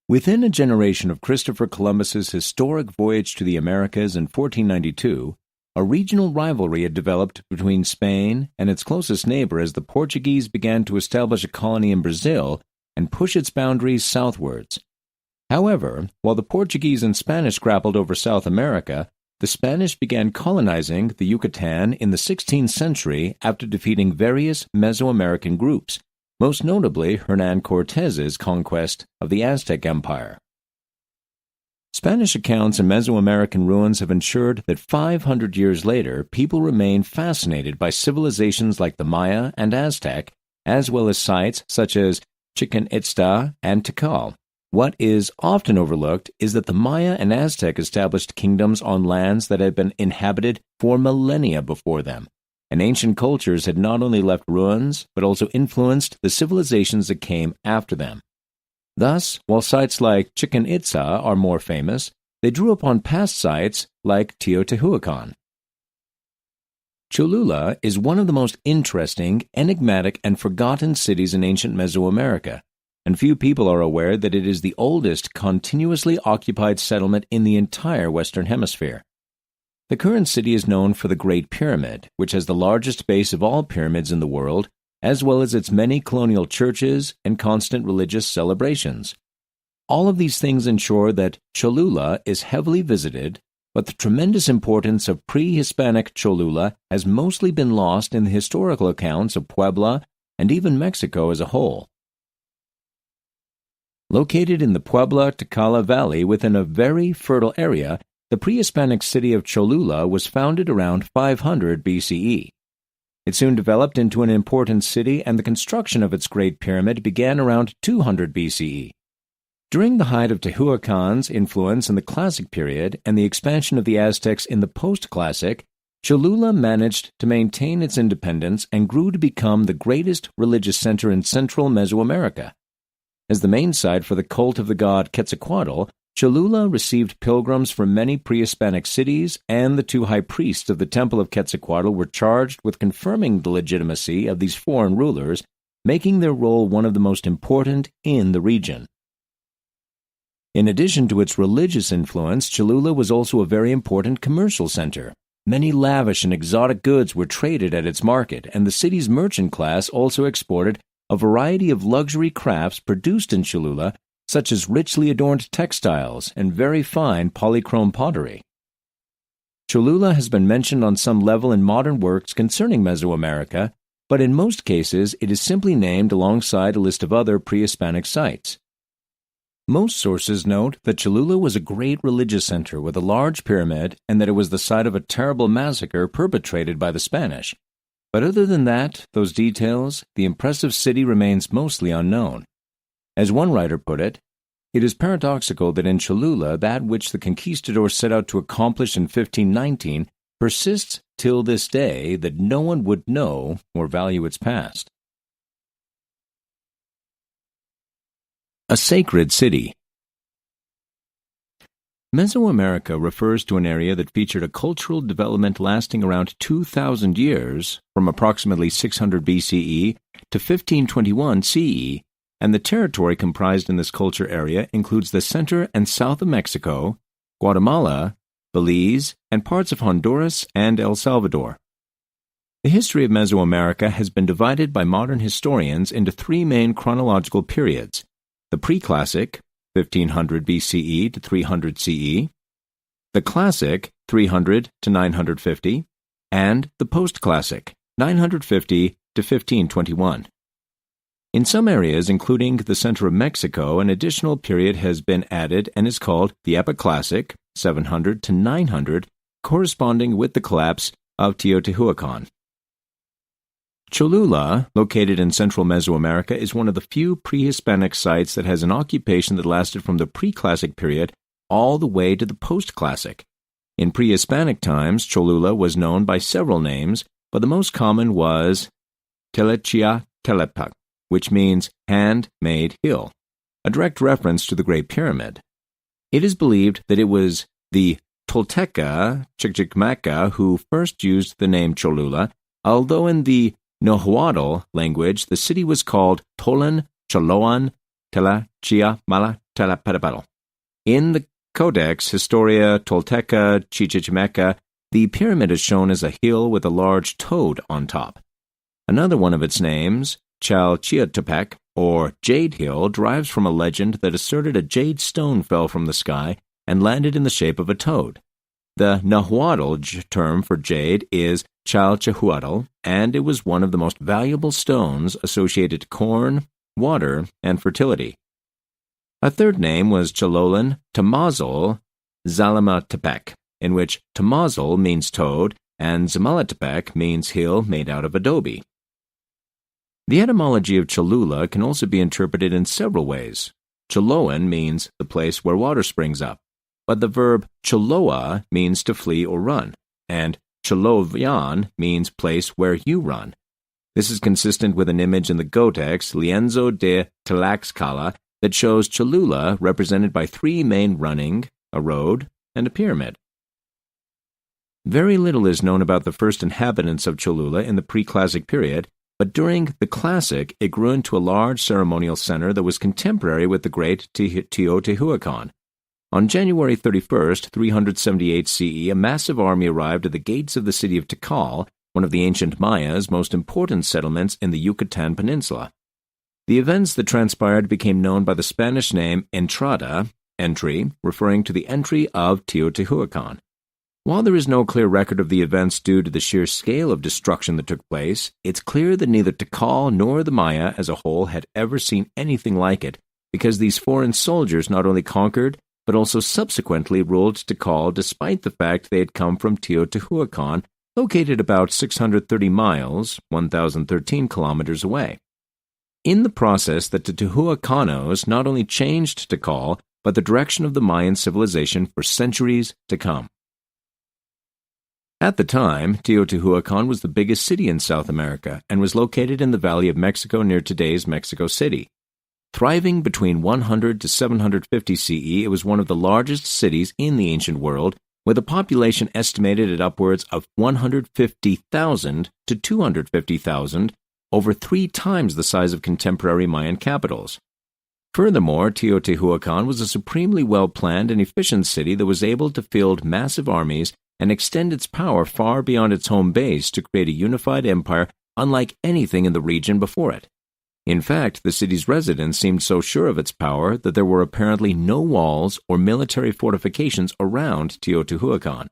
Within a generation of Christopher Columbus's historic voyage to the Americas in 1492, a regional rivalry had developed between Spain and its closest neighbor as the Portuguese began to establish a colony in Brazil and push its boundaries southwards. However, while the Portuguese and Spanish grappled over South America, the Spanish began colonizing the Yucatan in the 16th century after defeating various Mesoamerican groups, most notably Hernán Cortés's conquest of the Aztec Empire. Spanish accounts and Mesoamerican ruins have ensured that 500 years later, people remain fascinated by civilizations like the Maya and Aztec, as well as sites such as Chichén Itzá and Tikal. What is often overlooked is that the Maya and Aztec established kingdoms on lands that had been inhabited for millennia before them, and ancient cultures had not only left ruins, but also influenced the civilizations that came after them. Thus, while sites like Chichén Itzá are more famous, they drew upon past sites like Teotihuacan. Cholula is one of the most interesting, enigmatic, and forgotten cities in ancient Mesoamerica, and few people are aware that it is the oldest continuously occupied settlement in the entire Western Hemisphere. The current city is known for the Great Pyramid, which has the largest base of all pyramids in the world, as well as its many colonial churches and constant religious celebrations. All of these things ensure that Cholula is heavily visited, but the tremendous importance of pre-Hispanic Cholula has mostly been lost in the historical accounts of Puebla and even Mexico as a whole. Located in the Puebla-Tacala Valley within a very fertile area, the pre-Hispanic city of Cholula was founded around 500 BCE. It soon developed into an important city, and the construction of its Great Pyramid began around 200 BCE. During the height of Tehuacan's influence in the Classic period and the expansion of the Aztecs in the Post-Classic, Cholula managed to maintain its independence and grew to become the greatest religious center in central Mesoamerica. As the main site for the cult of the god Quetzalcoatl, Cholula received pilgrims from many pre-Hispanic cities, and the two high priests of the Temple of Quetzalcoatl were charged with confirming the legitimacy of these foreign rulers, making their role one of the most important in the region. In addition to its religious influence, Cholula was also a very important commercial center. Many lavish and exotic goods were traded at its market, and the city's merchant class also exported a variety of luxury crafts produced in Cholula, such as richly adorned textiles and very fine polychrome pottery. Cholula has been mentioned on some level in modern works concerning Mesoamerica, but in most cases it is simply named alongside a list of other pre-Hispanic sites. Most sources note that Cholula was a great religious center with a large pyramid and that it was the site of a terrible massacre perpetrated by the Spanish. But other than that, those details, the impressive city remains mostly unknown. As one writer put it is paradoxical that in Cholula that which the conquistadors set out to accomplish in 1519 persists till this day, that no one would know or value its past. A sacred city. Mesoamerica refers to an area that featured a cultural development lasting around 2,000 years, from approximately 600 BCE to 1521 CE, and the territory comprised in this culture area includes the center and south of Mexico, Guatemala, Belize, and parts of Honduras and El Salvador. The history of Mesoamerica has been divided by modern historians into three main chronological periods: the pre-classic, 1500 BCE to 300 CE, the classic, 300 to 950, and the post-classic, 950 to 1521. In some areas, including the center of Mexico, an additional period has been added and is called the Epiclassic, 700 to 900, corresponding with the collapse of Teotihuacan. Cholula, located in central Mesoamerica, is one of the few pre-Hispanic sites that has an occupation that lasted from the pre-classic period all the way to the post-classic. In pre-Hispanic times, Cholula was known by several names, but the most common was Tlachiatepeque, which means hand-made hill, a direct reference to the Great Pyramid. It is believed that it was the Tolteca Chichimeca who first used the name Cholula, although in the Nahuatl language the city was called Tolan Choloan Tlachiamala Tlaquepatal. In the Codex Historia Tolteca Chichimeca, the pyramid is shown as a hill with a large toad on top. Another one of its names, Chalchiotepec, or Jade Hill, derives from a legend that asserted a jade stone fell from the sky and landed in the shape of a toad. The Nahuatl term for jade is Chalchihuatl, and it was one of the most valuable stones associated to corn, water, and fertility. A third name was Chololan Tamazol Zalamatepec, in which Tamazol means toad and Zamalatepec means hill made out of adobe. The etymology of Cholula can also be interpreted in several ways. Choloan means the place where water springs up, but the verb choloa means to flee or run, and cholovian means place where you run. This is consistent with an image in the Codex Lienzo de Tlaxcala that shows Cholula represented by three men running, a road, and a pyramid. Very little is known about the first inhabitants of Cholula in the pre-classic period, but during the Classic it grew into a large ceremonial center that was contemporary with the great Teotihuacan. On January 31, 378 CE, a massive army arrived at the gates of the city of Tikal, one of the ancient Mayas' most important settlements in the Yucatan Peninsula. The events that transpired became known by the Spanish name entrada, entry, referring to the entry of Teotihuacan. While there is no clear record of the events due to the sheer scale of destruction that took place, it's clear that neither Tikal nor the Maya as a whole had ever seen anything like it, because these foreign soldiers not only conquered, but also subsequently ruled Tikal despite the fact they had come from Teotihuacan, located about 630 miles, 1,013 kilometers away. In the process, the Teotihuacanos not only changed Tikal, but the direction of the Mayan civilization for centuries to come. At the time, Teotihuacan was the biggest city in South America and was located in the Valley of Mexico near today's Mexico City. Thriving between 100 to 750 CE, it was one of the largest cities in the ancient world, with a population estimated at upwards of 150,000 to 250,000, over 3 times the size of contemporary Mayan capitals. Furthermore, Teotihuacan was a supremely well-planned and efficient city that was able to field massive armies and extend its power far beyond its home base to create a unified empire unlike anything in the region before it. In fact, the city's residents seemed so sure of its power that there were apparently no walls or military fortifications around Teotihuacan.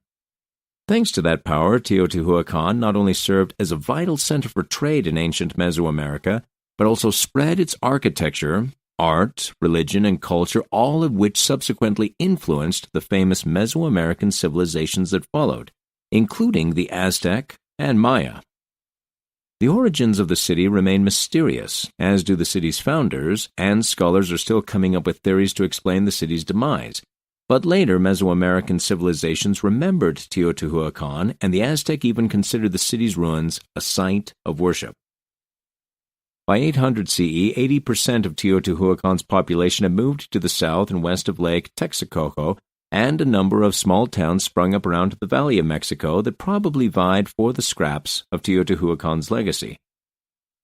Thanks to that power, Teotihuacan not only served as a vital center for trade in ancient Mesoamerica, but also spread its architecture, art, religion, and culture, all of which subsequently influenced the famous Mesoamerican civilizations that followed, including the Aztec and Maya. The origins of the city remain mysterious, as do the city's founders, and scholars are still coming up with theories to explain the city's demise. But later Mesoamerican civilizations remembered Teotihuacan, and the Aztec even considered the city's ruins a site of worship. By 800 CE, 80% of Teotihuacan's population had moved to the south and west of Lake Texcoco, and a number of small towns sprung up around the Valley of Mexico that probably vied for the scraps of Teotihuacan's legacy.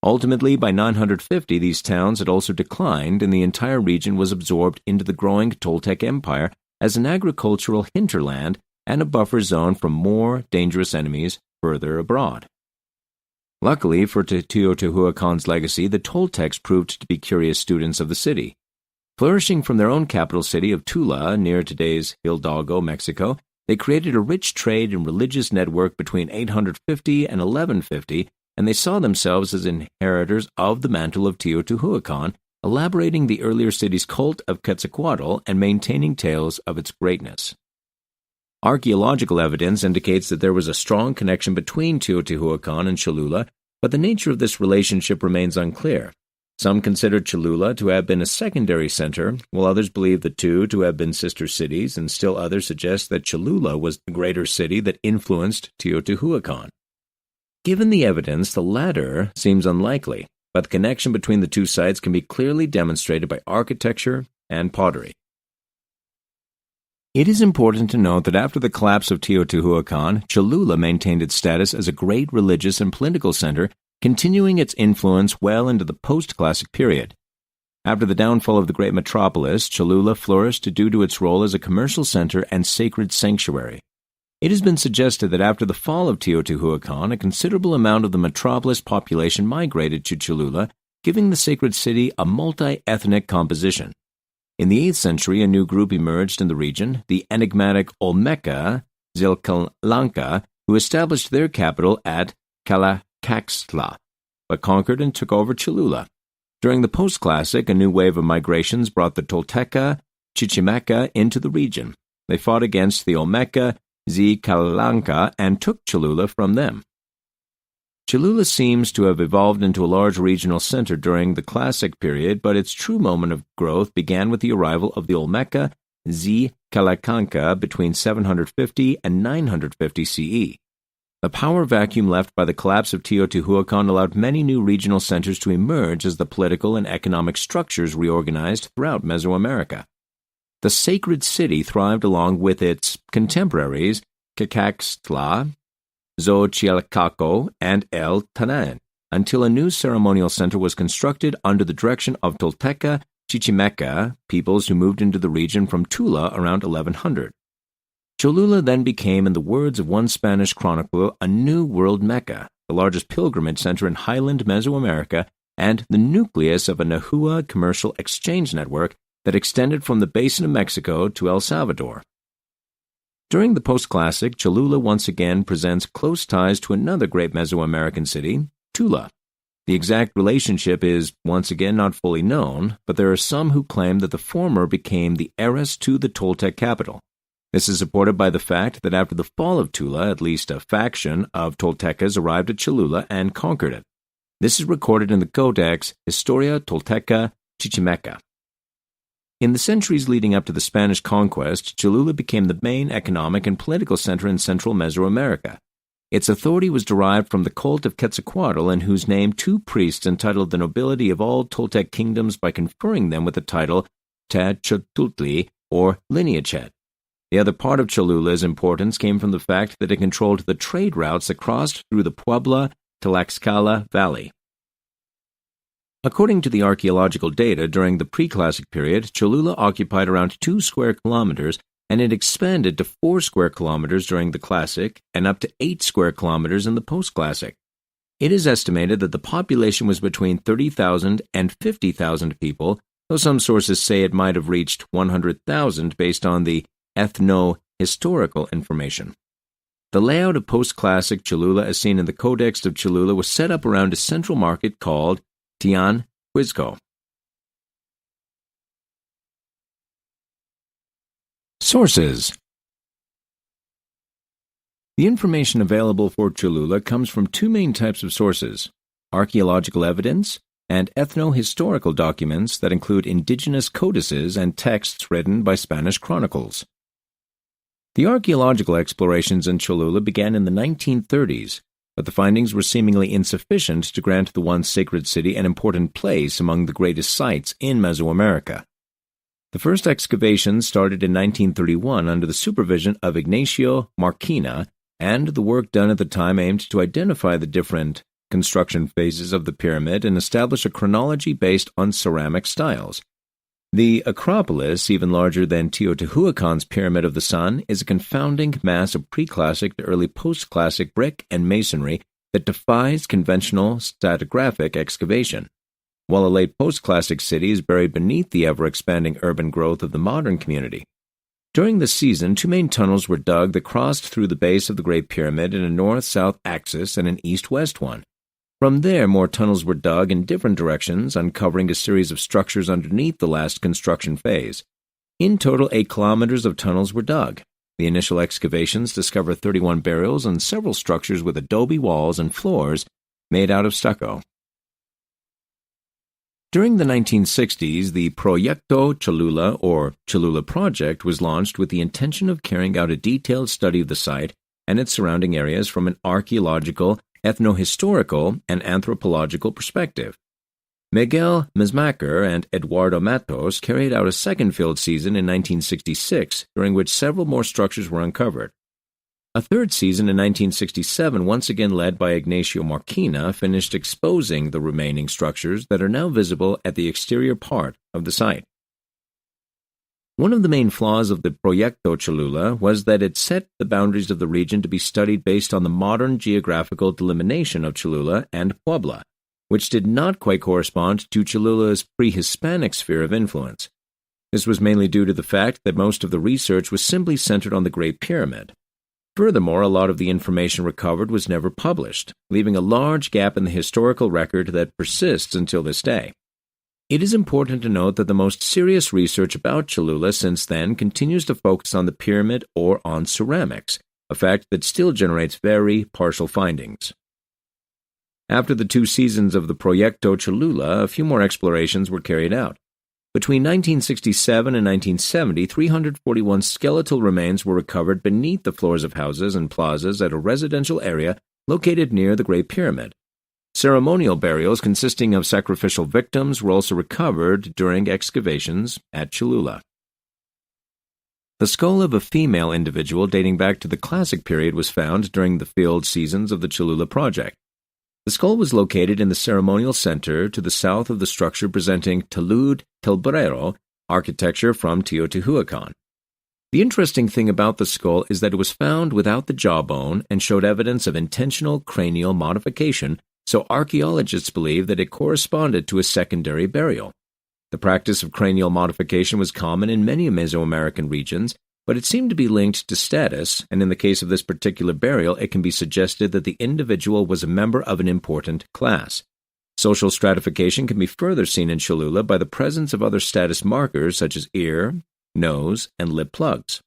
Ultimately, by 950, these towns had also declined, and the entire region was absorbed into the growing Toltec Empire as an agricultural hinterland and a buffer zone from more dangerous enemies further abroad. Luckily for Teotihuacan's legacy, the Toltecs proved to be curious students of the city. Flourishing from their own capital city of Tula, near today's Hidalgo, Mexico, they created a rich trade and religious network between 850 and 1150, and they saw themselves as inheritors of the mantle of Teotihuacan, elaborating the earlier city's cult of Quetzalcoatl and maintaining tales of its greatness. Archaeological evidence indicates that there was a strong connection between Teotihuacan and Cholula, but the nature of this relationship remains unclear. Some consider Cholula to have been a secondary center, while others believe the two to have been sister cities, and still others suggest that Cholula was the greater city that influenced Teotihuacan. Given the evidence, the latter seems unlikely, but the connection between the two sites can be clearly demonstrated by architecture and pottery. It is important to note that after the collapse of Teotihuacan, Cholula maintained its status as a great religious and political center, continuing its influence well into the post-classic period. After the downfall of the great metropolis, Cholula flourished due to its role as a commercial center and sacred sanctuary. It has been suggested that after the fall of Teotihuacan, a considerable amount of the metropolis population migrated to Cholula, giving the sacred city a multi-ethnic composition. In the 8th century, a new group emerged in the region, the enigmatic Olmeca Zilcalanca, who established their capital at Calacaxtla, but conquered and took over Cholula. During the post-classic, a new wave of migrations brought the Tolteca Chichimeca into the region. They fought against the Olmeca Zilcalanca and took Cholula from them. Cholula seems to have evolved into a large regional center during the Classic period, but its true moment of growth began with the arrival of the Olmeca Zilcalanca between 750 and 950 CE. The power vacuum left by the collapse of Teotihuacan allowed many new regional centers to emerge as the political and economic structures reorganized throughout Mesoamerica. The sacred city thrived along with its contemporaries, Cacaxtla, Xochicalco, and El Tanan, until a new ceremonial center was constructed under the direction of Tolteca Chichimeca peoples who moved into the region from Tula around 1100. Cholula then became, in the words of one Spanish chronicler, a new world Mecca, the largest pilgrimage center in highland Mesoamerica and the nucleus of a Nahua commercial exchange network that extended from the basin of Mexico to El Salvador. During the post-classic, Cholula once again presents close ties to another great Mesoamerican city, Tula. The exact relationship is once again not fully known, but there are some who claim that the former became the heiress to the Toltec capital. This is supported by the fact that after the fall of Tula, at least a faction of Toltecas arrived at Cholula and conquered it. This is recorded in the Codex Historia Tolteca Chichimeca. In the centuries leading up to the Spanish conquest, Cholula became the main economic and political center in central Mesoamerica. Its authority was derived from the cult of Quetzalcoatl, in whose name two priests entitled the nobility of all Toltec kingdoms by conferring them with the title Techotl, or lineage head. The other part of Cholula's importance came from the fact that it controlled the trade routes that crossed through the Puebla-Tlaxcala Valley. According to the archaeological data, during the pre-classic period, Cholula occupied around 2 square kilometers, and it expanded to 4 square kilometers during the Classic and up to 8 square kilometers in the post-Classic. It is estimated that the population was between 30,000 and 50,000 people, though some sources say it might have reached 100,000 based on the ethno-historical information. The layout of post-classic Cholula as seen in the Codex of Cholula was set up around a central market called Tian Quizco. Sources. The information available for Cholula comes from 2 main types of sources: archaeological evidence and ethno-historical documents that include indigenous codices and texts written by Spanish chronicles. The archaeological explorations in Cholula began in the 1930s, but the findings were seemingly insufficient to grant the once sacred city an important place among the greatest sites in Mesoamerica. The first excavations started in 1931 under the supervision of Ignacio Marquina, and the work done at the time aimed to identify the different construction phases of the pyramid and establish a chronology based on ceramic styles. The Acropolis, even larger than Teotihuacan's Pyramid of the Sun, is a confounding mass of pre-classic to early post-classic brick and masonry that defies conventional stratigraphic excavation. While a late post-classic city is buried beneath the ever-expanding urban growth of the modern community. During the season, 2 main tunnels were dug that crossed through the base of the Great Pyramid in a north-south axis and an east-west one. From there, more tunnels were dug in different directions, uncovering a series of structures underneath the last construction phase. In total, 8 kilometers of tunnels were dug. The initial excavations discovered 31 burials and several structures with adobe walls and floors made out of stucco. During the 1960s, the Proyecto Cholula, or Cholula Project, was launched with the intention of carrying out a detailed study of the site and its surrounding areas from an archaeological, ethno-historical, and anthropological perspective. Miguel Mismacher and Eduardo Matos carried out a second field season in 1966, during which several more structures were uncovered. A third season in 1967, once again led by Ignacio Marquina, finished exposing the remaining structures that are now visible at the exterior part of the site. One of the main flaws of the Proyecto Cholula was that it set the boundaries of the region to be studied based on the modern geographical delimitation of Cholula and Puebla, which did not quite correspond to Cholula's pre-Hispanic sphere of influence. This was mainly due to the fact that most of the research was simply centered on the Great Pyramid. Furthermore, a lot of the information recovered was never published, leaving a large gap in the historical record that persists until this day. It is important to note that the most serious research about Cholula since then continues to focus on the pyramid or on ceramics, a fact that still generates very partial findings. After the 2 seasons of the Proyecto Cholula, a few more explorations were carried out. Between 1967 and 1970, 341 skeletal remains were recovered beneath the floors of houses and plazas at a residential area located near the Great Pyramid. Ceremonial burials consisting of sacrificial victims were also recovered during excavations at Cholula. The skull of a female individual dating back to the Classic period was found during the field seasons of the Cholula project. The skull was located in the ceremonial center to the south of the structure, presenting talud tilbrero architecture from Teotihuacan. The interesting thing about the skull is that it was found without the jawbone and showed evidence of intentional cranial modification, so archaeologists believe that it corresponded to a secondary burial. The practice of cranial modification was common in many Mesoamerican regions, but it seemed to be linked to status, and in the case of this particular burial, it can be suggested that the individual was a member of an important class. Social stratification can be further seen in Cholula by the presence of other status markers such as ear, nose, and lip plugs.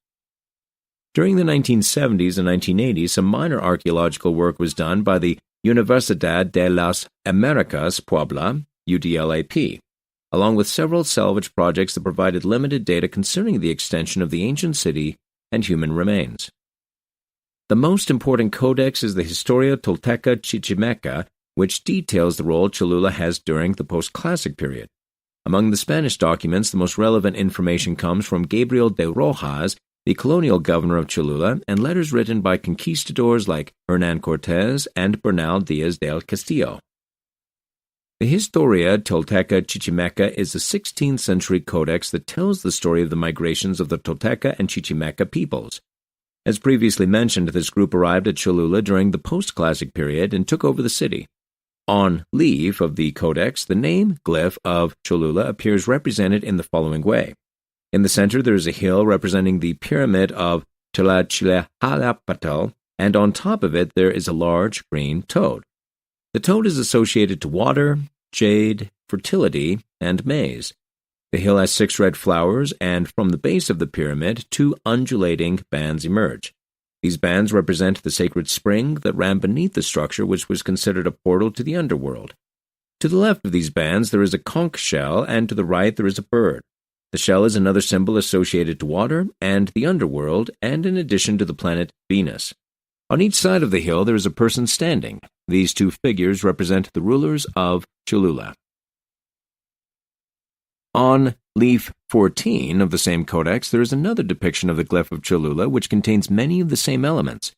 During the 1970s and 1980s, some minor archaeological work was done by the Universidad de las Americas Puebla, UDLAP, along with several salvage projects that provided limited data concerning the extension of the ancient city and human remains. The most important codex is the Historia Tolteca Chichimeca, which details the role Cholula has during the post-classic period. Among the Spanish documents, the most relevant information comes from Gabriel de Rojas, the colonial governor of Cholula, and letters written by conquistadors like Hernán Cortés and Bernal Díaz del Castillo. The Historia Tolteca Chichimeca is a 16th century codex that tells the story of the migrations of the Tolteca and Chichimeca peoples. As previously mentioned, this group arrived at Cholula during the post-classic period and took over the city. On leaf of the codex, the name glyph of Cholula appears represented in the following way. In the center, there is a hill representing the pyramid of Tlachilejalapatl, and on top of it there is a large green toad. The toad is associated to water, jade, fertility, and maize. The hill has 6 red flowers, and from the base of the pyramid, 2 undulating bands emerge. These bands represent the sacred spring that ran beneath the structure, which was considered a portal to the underworld. To the left of these bands there is a conch shell, and to the right there is a bird. The shell is another symbol associated to water and the underworld, and in addition to the planet Venus. On each side of the hill there is a person standing. These 2 figures represent the rulers of Cholula. On leaf 14 of the same codex, there is another depiction of the glyph of Cholula, which contains many of the same elements.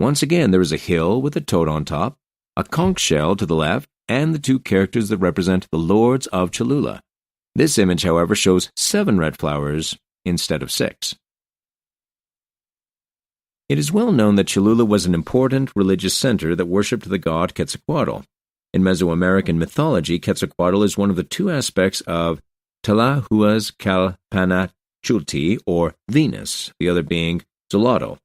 Once again, there is a hill with a toad on top, a conch shell to the left, and the 2 characters that represent the lords of Cholula. This image, however, shows 7 red flowers instead of 6. It is well known that Cholula was an important religious center that worshipped the god Quetzalcoatl. In Mesoamerican mythology, Quetzalcoatl is one of the 2 aspects of Tlahuascalpanachulti, or Venus, the other being Zolotl.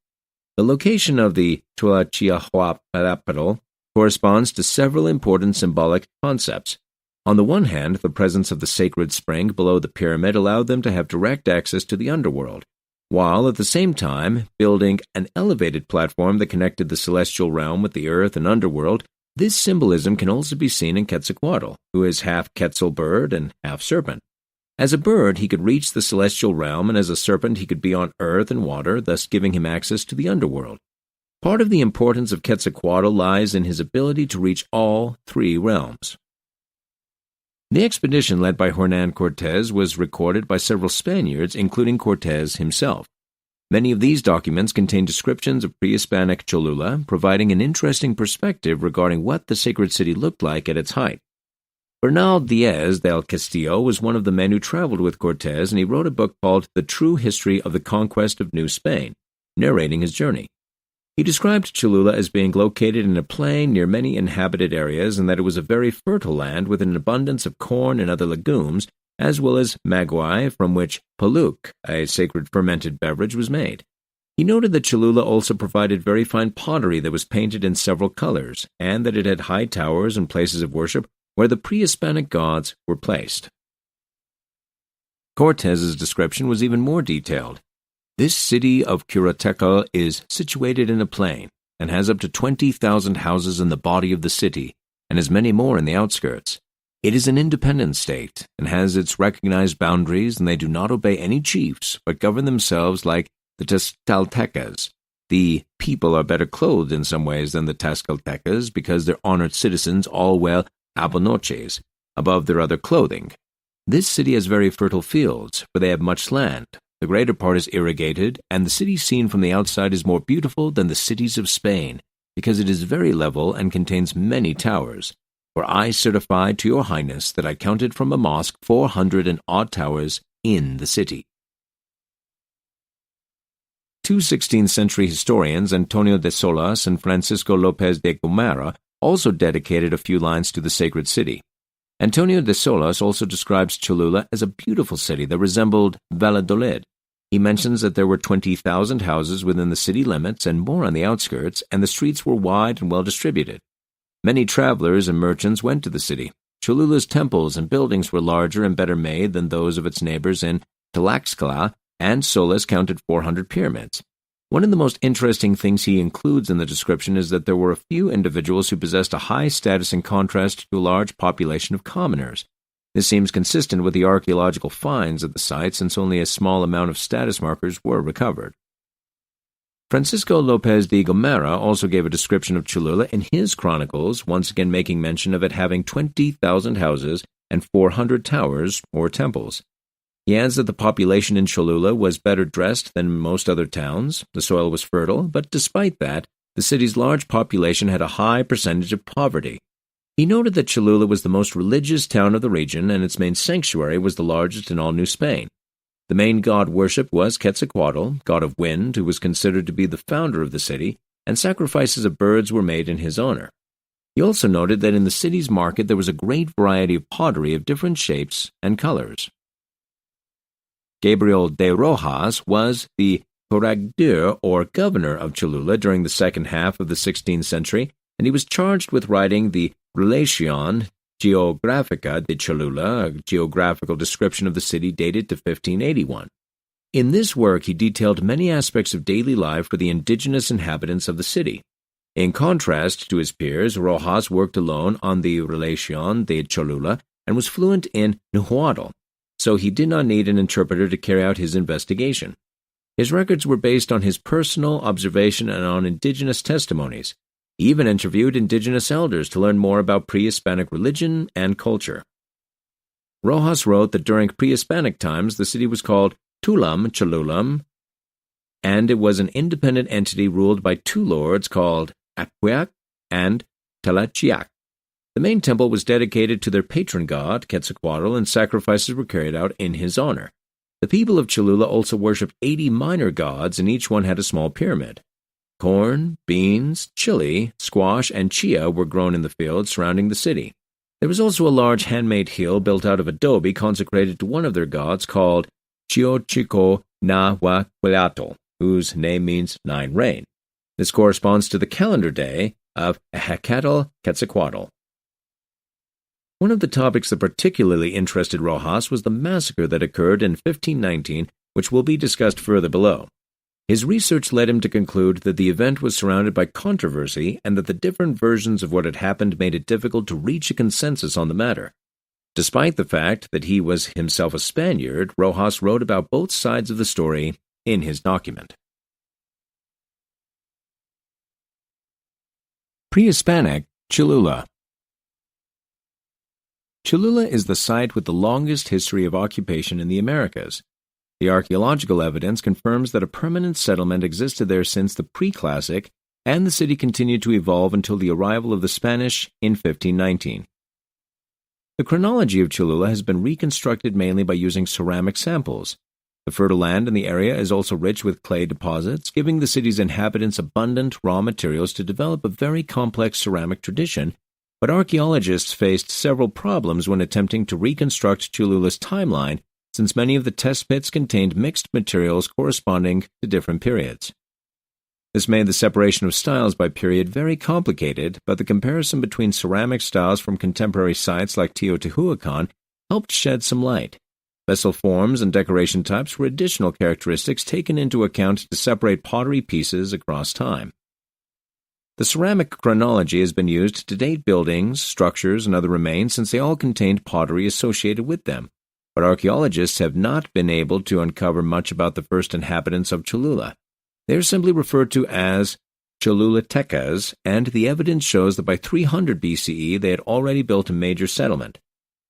The location of the Tlachiahuapalapatl corresponds to several important symbolic concepts. On the one hand, the presence of the sacred spring below the pyramid allowed them to have direct access to the underworld, while at the same time building an elevated platform that connected the celestial realm with the earth and underworld. This symbolism can also be seen in Quetzalcoatl, who is half Quetzal bird and half serpent. As a bird, he could reach the celestial realm, and as a serpent, he could be on earth and water, thus giving him access to the underworld. Part of the importance of Quetzalcoatl lies in his ability to reach all 3 realms. The expedition led by Hernán Cortés was recorded by several Spaniards, including Cortés himself. Many of these documents contain descriptions of pre-Hispanic Cholula, providing an interesting perspective regarding what the sacred city looked like at its height. Bernal Diaz del Castillo was one of the men who traveled with Cortés, and he wrote a book called The True History of the Conquest of New Spain, narrating his journey. He described Cholula as being located in a plain near many inhabited areas, and that it was a very fertile land with an abundance of corn and other legumes, as well as maguey, from which puluk, a sacred fermented beverage, was made. He noted that Cholula also provided very fine pottery that was painted in several colors, and that it had high towers and places of worship where the pre-Hispanic gods were placed. Cortés's description was even more detailed. This city of Curatecal is situated in a plain, and has up to 20,000 houses in the body of the city, and as many more in the outskirts. It is an independent state, and has its recognized boundaries, and they do not obey any chiefs, but govern themselves like the Tezcaltecas. The people are better clothed in some ways than the Tezcaltecas, because their honored citizens all wear abonoches above their other clothing. This city has very fertile fields, for they have much land. The greater part is irrigated, and the city seen from the outside is more beautiful than the cities of Spain, because it is very level and contains many towers. For I certify to your highness that I counted from a mosque 400 and odd towers in the city. Two 16th-century historians, Antonio de Solas and Francisco López de Gomara, also dedicated a few lines to the sacred city. Antonio de Solas also describes Cholula as a beautiful city that resembled Valladolid. He mentions that there were 20,000 houses within the city limits and more on the outskirts, and the streets were wide and well distributed. Many travelers and merchants went to the city. Cholula's temples and buildings were larger and better made than those of its neighbors in Tlaxcala, and Solas counted 400 pyramids. One of the most interesting things he includes in the description is that there were a few individuals who possessed a high status in contrast to a large population of commoners. This seems consistent with the archaeological finds at the site, since only a small amount of status markers were recovered. Francisco López de Gomara also gave a description of Cholula in his chronicles, once again making mention of it having 20,000 houses and 400 towers or temples. He adds that the population in Cholula was better dressed than most other towns, the soil was fertile, but despite that, the city's large population had a high percentage of poverty. He noted that Cholula was the most religious town of the region, and its main sanctuary was the largest in all New Spain. The main god worshipped was Quetzalcoatl, god of wind, who was considered to be the founder of the city, and sacrifices of birds were made in his honor. He also noted that in the city's market there was a great variety of pottery of different shapes and colors. Gabriel de Rojas was the corregidor or governor of Cholula during the second half of the 16th century, and he was charged with writing the Relación Geográfica de Cholula, a geographical description of the city dated to 1581. In this work he detailed many aspects of daily life for the indigenous inhabitants of the city. In contrast to his peers, Rojas worked alone on the Relación de Cholula and was fluent in Nahuatl, so he did not need an interpreter to carry out his investigation. His records were based on his personal observation and on indigenous testimonies. He even interviewed indigenous elders to learn more about pre-Hispanic religion and culture. Rojas wrote that during pre-Hispanic times the city was called Tulam Cholulam, and it was an independent entity ruled by two lords called Aquiac and Tlachiac. The main temple was dedicated to their patron god, Quetzalcoatl, and sacrifices were carried out in his honor. The people of Cholula also worshipped 80 minor gods, and each one had a small pyramid. Corn, beans, chili, squash, and chia were grown in the fields surrounding the city. There was also a large handmade hill built out of adobe consecrated to one of their gods called Chiochico Nahuatl, whose name means 9 rain. This corresponds to the calendar day of Ehecatl Quetzalcoatl. One of the topics that particularly interested Rojas was the massacre that occurred in 1519, which will be discussed further below. His research led him to conclude that the event was surrounded by controversy and that the different versions of what had happened made it difficult to reach a consensus on the matter. Despite the fact that he was himself a Spaniard, Rojas wrote about both sides of the story in his document. Pre-Hispanic Cholula. Cholula is the site with the longest history of occupation in the Americas. The archaeological evidence confirms that a permanent settlement existed there since the pre-classic, and the city continued to evolve until the arrival of the Spanish in 1519. The chronology of Cholula has been reconstructed mainly by using ceramic samples. The fertile land in the area is also rich with clay deposits, giving the city's inhabitants abundant raw materials to develop a very complex ceramic tradition, but archaeologists faced several problems when attempting to reconstruct Cholula's timeline, since many of the test pits contained mixed materials corresponding to different periods. This made the separation of styles by period very complicated, but the comparison between ceramic styles from contemporary sites like Teotihuacan helped shed some light. Vessel forms and decoration types were additional characteristics taken into account to separate pottery pieces across time. The ceramic chronology has been used to date buildings, structures, and other remains since they all contained pottery associated with them, but archaeologists have not been able to uncover much about the first inhabitants of Cholula. They are simply referred to as Cholulatecas, and the evidence shows that by 300 BCE they had already built a major settlement.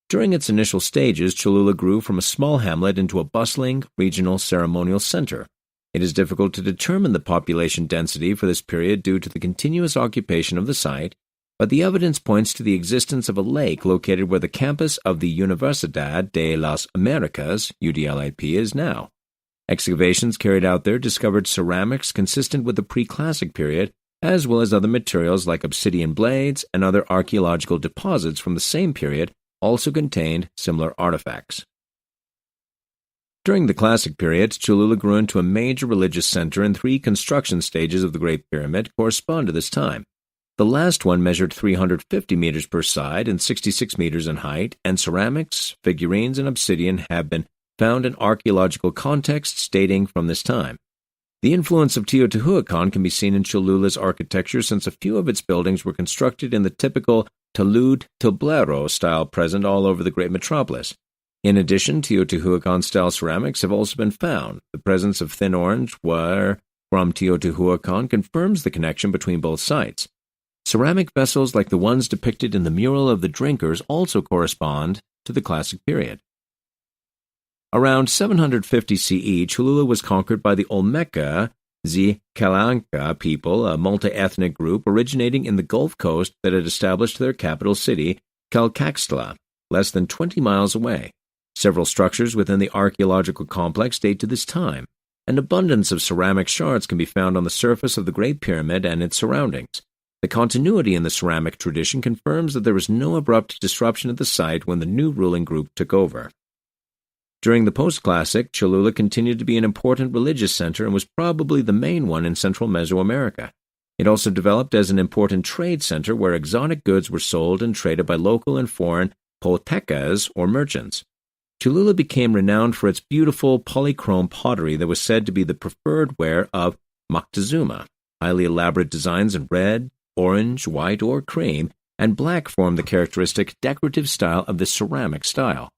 During its initial stages, Cholula grew from a small hamlet into a bustling regional ceremonial center. It is difficult to determine the population density for this period due to the continuous occupation of the site, but the evidence points to the existence of a lake located where the campus of the Universidad de las Americas, UDLAP, is now. Excavations carried out there discovered ceramics consistent with the pre-classic period, as well as other materials like obsidian blades and other archaeological deposits from the same period also contained similar artifacts. During the Classic period, Cholula grew into a major religious center, and 3 construction stages of the Great Pyramid correspond to this time. The last one measured 350 meters per side and 66 meters in height, and ceramics, figurines, and obsidian have been found in archaeological contexts dating from this time. The influence of Teotihuacan can be seen in Cholula's architecture since a few of its buildings were constructed in the typical talud tablero style present all over the great metropolis. In addition, Teotihuacan-style ceramics have also been found. The presence of thin orange ware from Teotihuacan confirms the connection between both sites. Ceramic vessels like the ones depicted in the mural of the drinkers also correspond to the Classic period. Around 750 CE, Cholula was conquered by the Olmeca Xcalanca people, a multi-ethnic group originating in the Gulf Coast that had established their capital city, Calcaxtla, less than 20 miles away. Several structures within the archaeological complex date to this time. An abundance of ceramic shards can be found on the surface of the Great Pyramid and its surroundings. The continuity in the ceramic tradition confirms that there was no abrupt disruption at the site when the new ruling group took over. During the post-classic, Cholula continued to be an important religious center and was probably the main one in central Mesoamerica. It also developed as an important trade center where exotic goods were sold and traded by local and foreign potecas or merchants. Cholula became renowned for its beautiful polychrome pottery that was said to be the preferred ware of Moctezuma. Highly elaborate designs in red, orange, white, or cream, and black formed the characteristic decorative style of the ceramic style.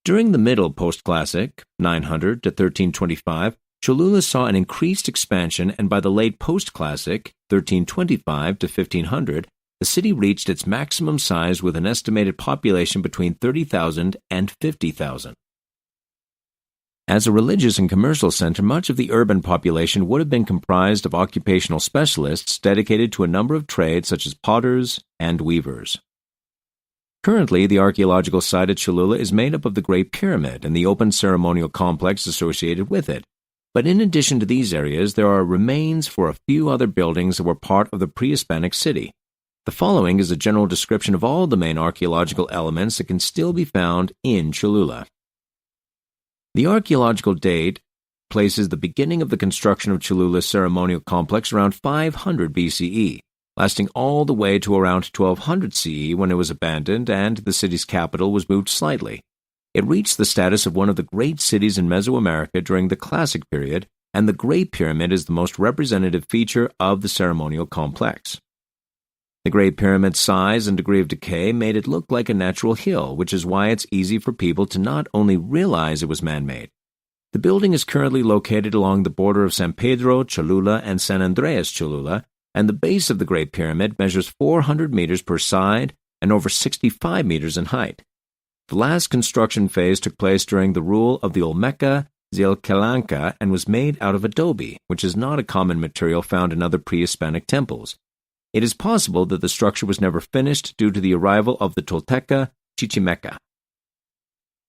During the Middle Post-Classic, 900 to 1325, Cholula saw an increased expansion, and by the late Post-Classic, 1325 to 1500, the city reached its maximum size with an estimated population between 30,000 and 50,000. As a religious and commercial center, much of the urban population would have been comprised of occupational specialists dedicated to a number of trades such as potters and weavers. Currently, the archaeological site at Cholula is made up of the Great Pyramid and the open ceremonial complex associated with it. But in addition to these areas, there are remains for a few other buildings that were part of the pre-Hispanic city. The following is a general description of all the main archaeological elements that can still be found in Cholula. The archaeological date places the beginning of the construction of Cholula's ceremonial complex around 500 BCE. Lasting all the way to around 1200 CE when it was abandoned and the city's capital was moved slightly. It reached the status of one of the great cities in Mesoamerica during the Classic period, and the Great Pyramid is the most representative feature of the ceremonial complex. The Great Pyramid's size and degree of decay made it look like a natural hill, which is why it's easy for people to not only realize it was man-made. The building is currently located along the border of San Pedro Cholula and San Andreas Cholula, and the base of the Great Pyramid measures 400 meters per side and over 65 meters in height. The last construction phase took place during the rule of the Olmeca Zilcalanca and was made out of adobe, which is not a common material found in other pre-Hispanic temples. It is possible that the structure was never finished due to the arrival of the Tolteca Chichimeca.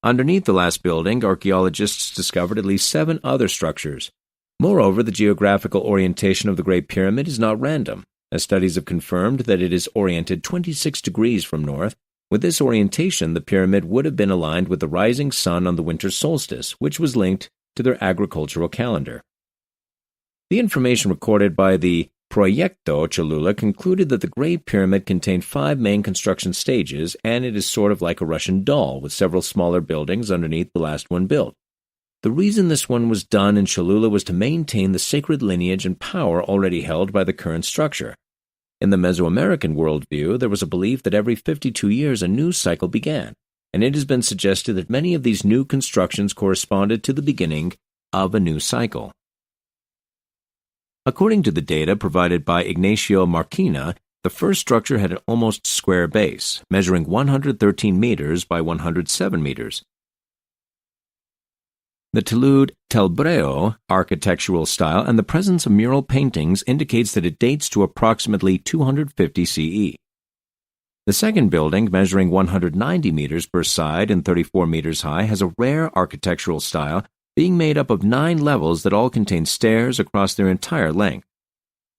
Underneath the last building, archaeologists discovered at least 7 other structures. Moreover, the geographical orientation of the Great Pyramid is not random, as studies have confirmed that it is oriented 26 degrees from north. With this orientation, the pyramid would have been aligned with the rising sun on the winter solstice, which was linked to their agricultural calendar. The information recorded by the Proyecto Cholula concluded that the Great Pyramid contained 5 main construction stages, and it is sort of like a Russian doll, with several smaller buildings underneath the last one built. The reason this one was done in Cholula was to maintain the sacred lineage and power already held by the current structure. In the Mesoamerican worldview, there was a belief that every 52 years a new cycle began, and it has been suggested that many of these new constructions corresponded to the beginning of a new cycle. According to the data provided by Ignacio Marquina, the first structure had an almost square base, measuring 113 meters by 107 meters. The Talud Telbreo architectural style and the presence of mural paintings indicates that it dates to approximately 250 CE. The second building, measuring 190 meters per side and 34 meters high, has a rare architectural style, being made up of 9 levels that all contain stairs across their entire length.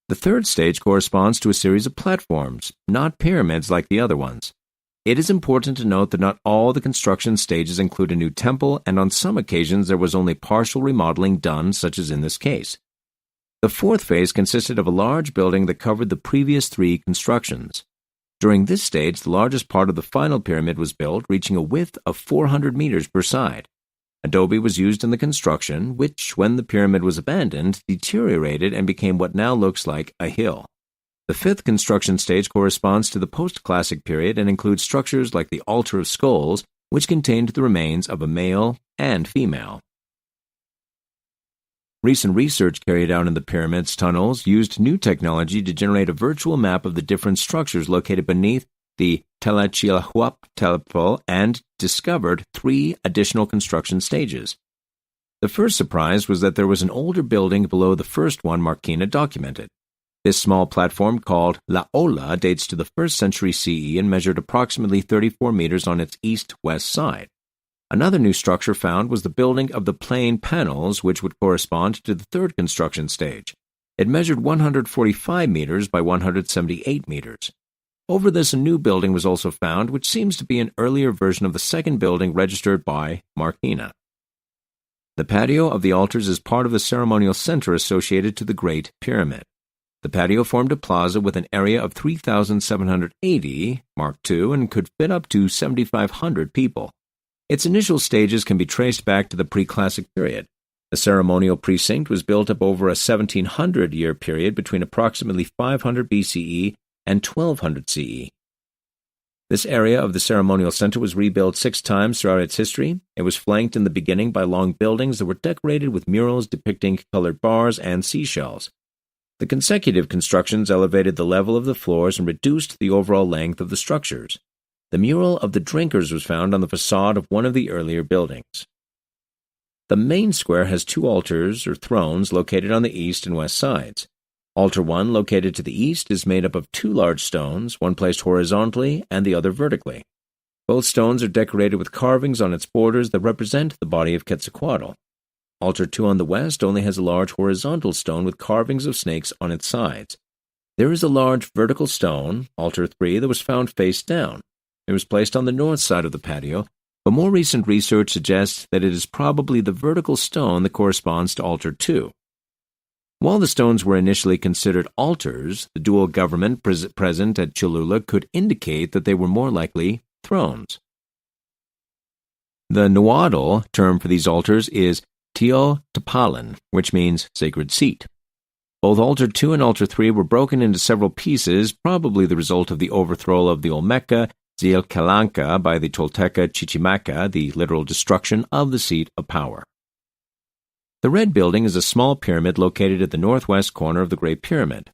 The third stage corresponds to a series of platforms, not pyramids like the other ones. It is important to note that not all the construction stages include a new temple, and on some occasions there was only partial remodeling done, such as in this case. The fourth phase consisted of a large building that covered the previous 3 constructions. During this stage, the largest part of the final pyramid was built, reaching a width of 400 meters per side. Adobe was used in the construction, which, when the pyramid was abandoned, deteriorated and became what now looks like a hill. The fifth construction stage corresponds to the post-classic period and includes structures like the Altar of Skulls, which contained the remains of a male and female. Recent research carried out in the pyramid's tunnels used new technology to generate a virtual map of the different structures located beneath the Tlachilahuap and discovered 3 additional construction stages. The first surprise was that there was an older building below the first one Marquina documented. This small platform, called La Ola, dates to the 1st century CE and measured approximately 34 meters on its east-west side. Another new structure found was the building of the plain panels, which would correspond to the 3rd construction stage. It measured 145 meters by 178 meters. Over this, a new building was also found, which seems to be an earlier version of the second building registered by Marquina. The patio of the altars is part of the ceremonial center associated to the Great Pyramid. The patio formed a plaza with an area of 3,780, Mark II, and could fit up to 7,500 people. Its initial stages can be traced back to the pre-classic period. The ceremonial precinct was built up over a 1,700-year period between approximately 500 BCE and 1200 CE. This area of the ceremonial center was rebuilt 6 times throughout its history. It was flanked in the beginning by long buildings that were decorated with murals depicting colored bars and seashells. The consecutive constructions elevated the level of the floors and reduced the overall length of the structures. The mural of the drinkers was found on the facade of one of the earlier buildings. The main square has 2 altars or thrones located on the east and west sides. Altar 1, located to the east, is made up of 2 large stones, one placed horizontally and the other vertically. Both stones are decorated with carvings on its borders that represent the body of Quetzalcoatl. Altar 2 on the west only has a large horizontal stone with carvings of snakes on its sides. There is a large vertical stone, Altar 3, that was found face down. It was placed on the north side of the patio, but more recent research suggests that it is probably the vertical stone that corresponds to Altar 2. While the stones were initially considered altars, the dual government present at Cholula could indicate that they were more likely thrones. The Nahuatl term for these altars is Teotihuacan, which means sacred seat. Both Altar 2 and Altar 3 were broken into several pieces, probably the result of the overthrow of the Olmeca Zilcalanca by the Tolteca Chichimeca, the literal destruction of the seat of power. The red building is a small pyramid located at the northwest corner of the Great Pyramid.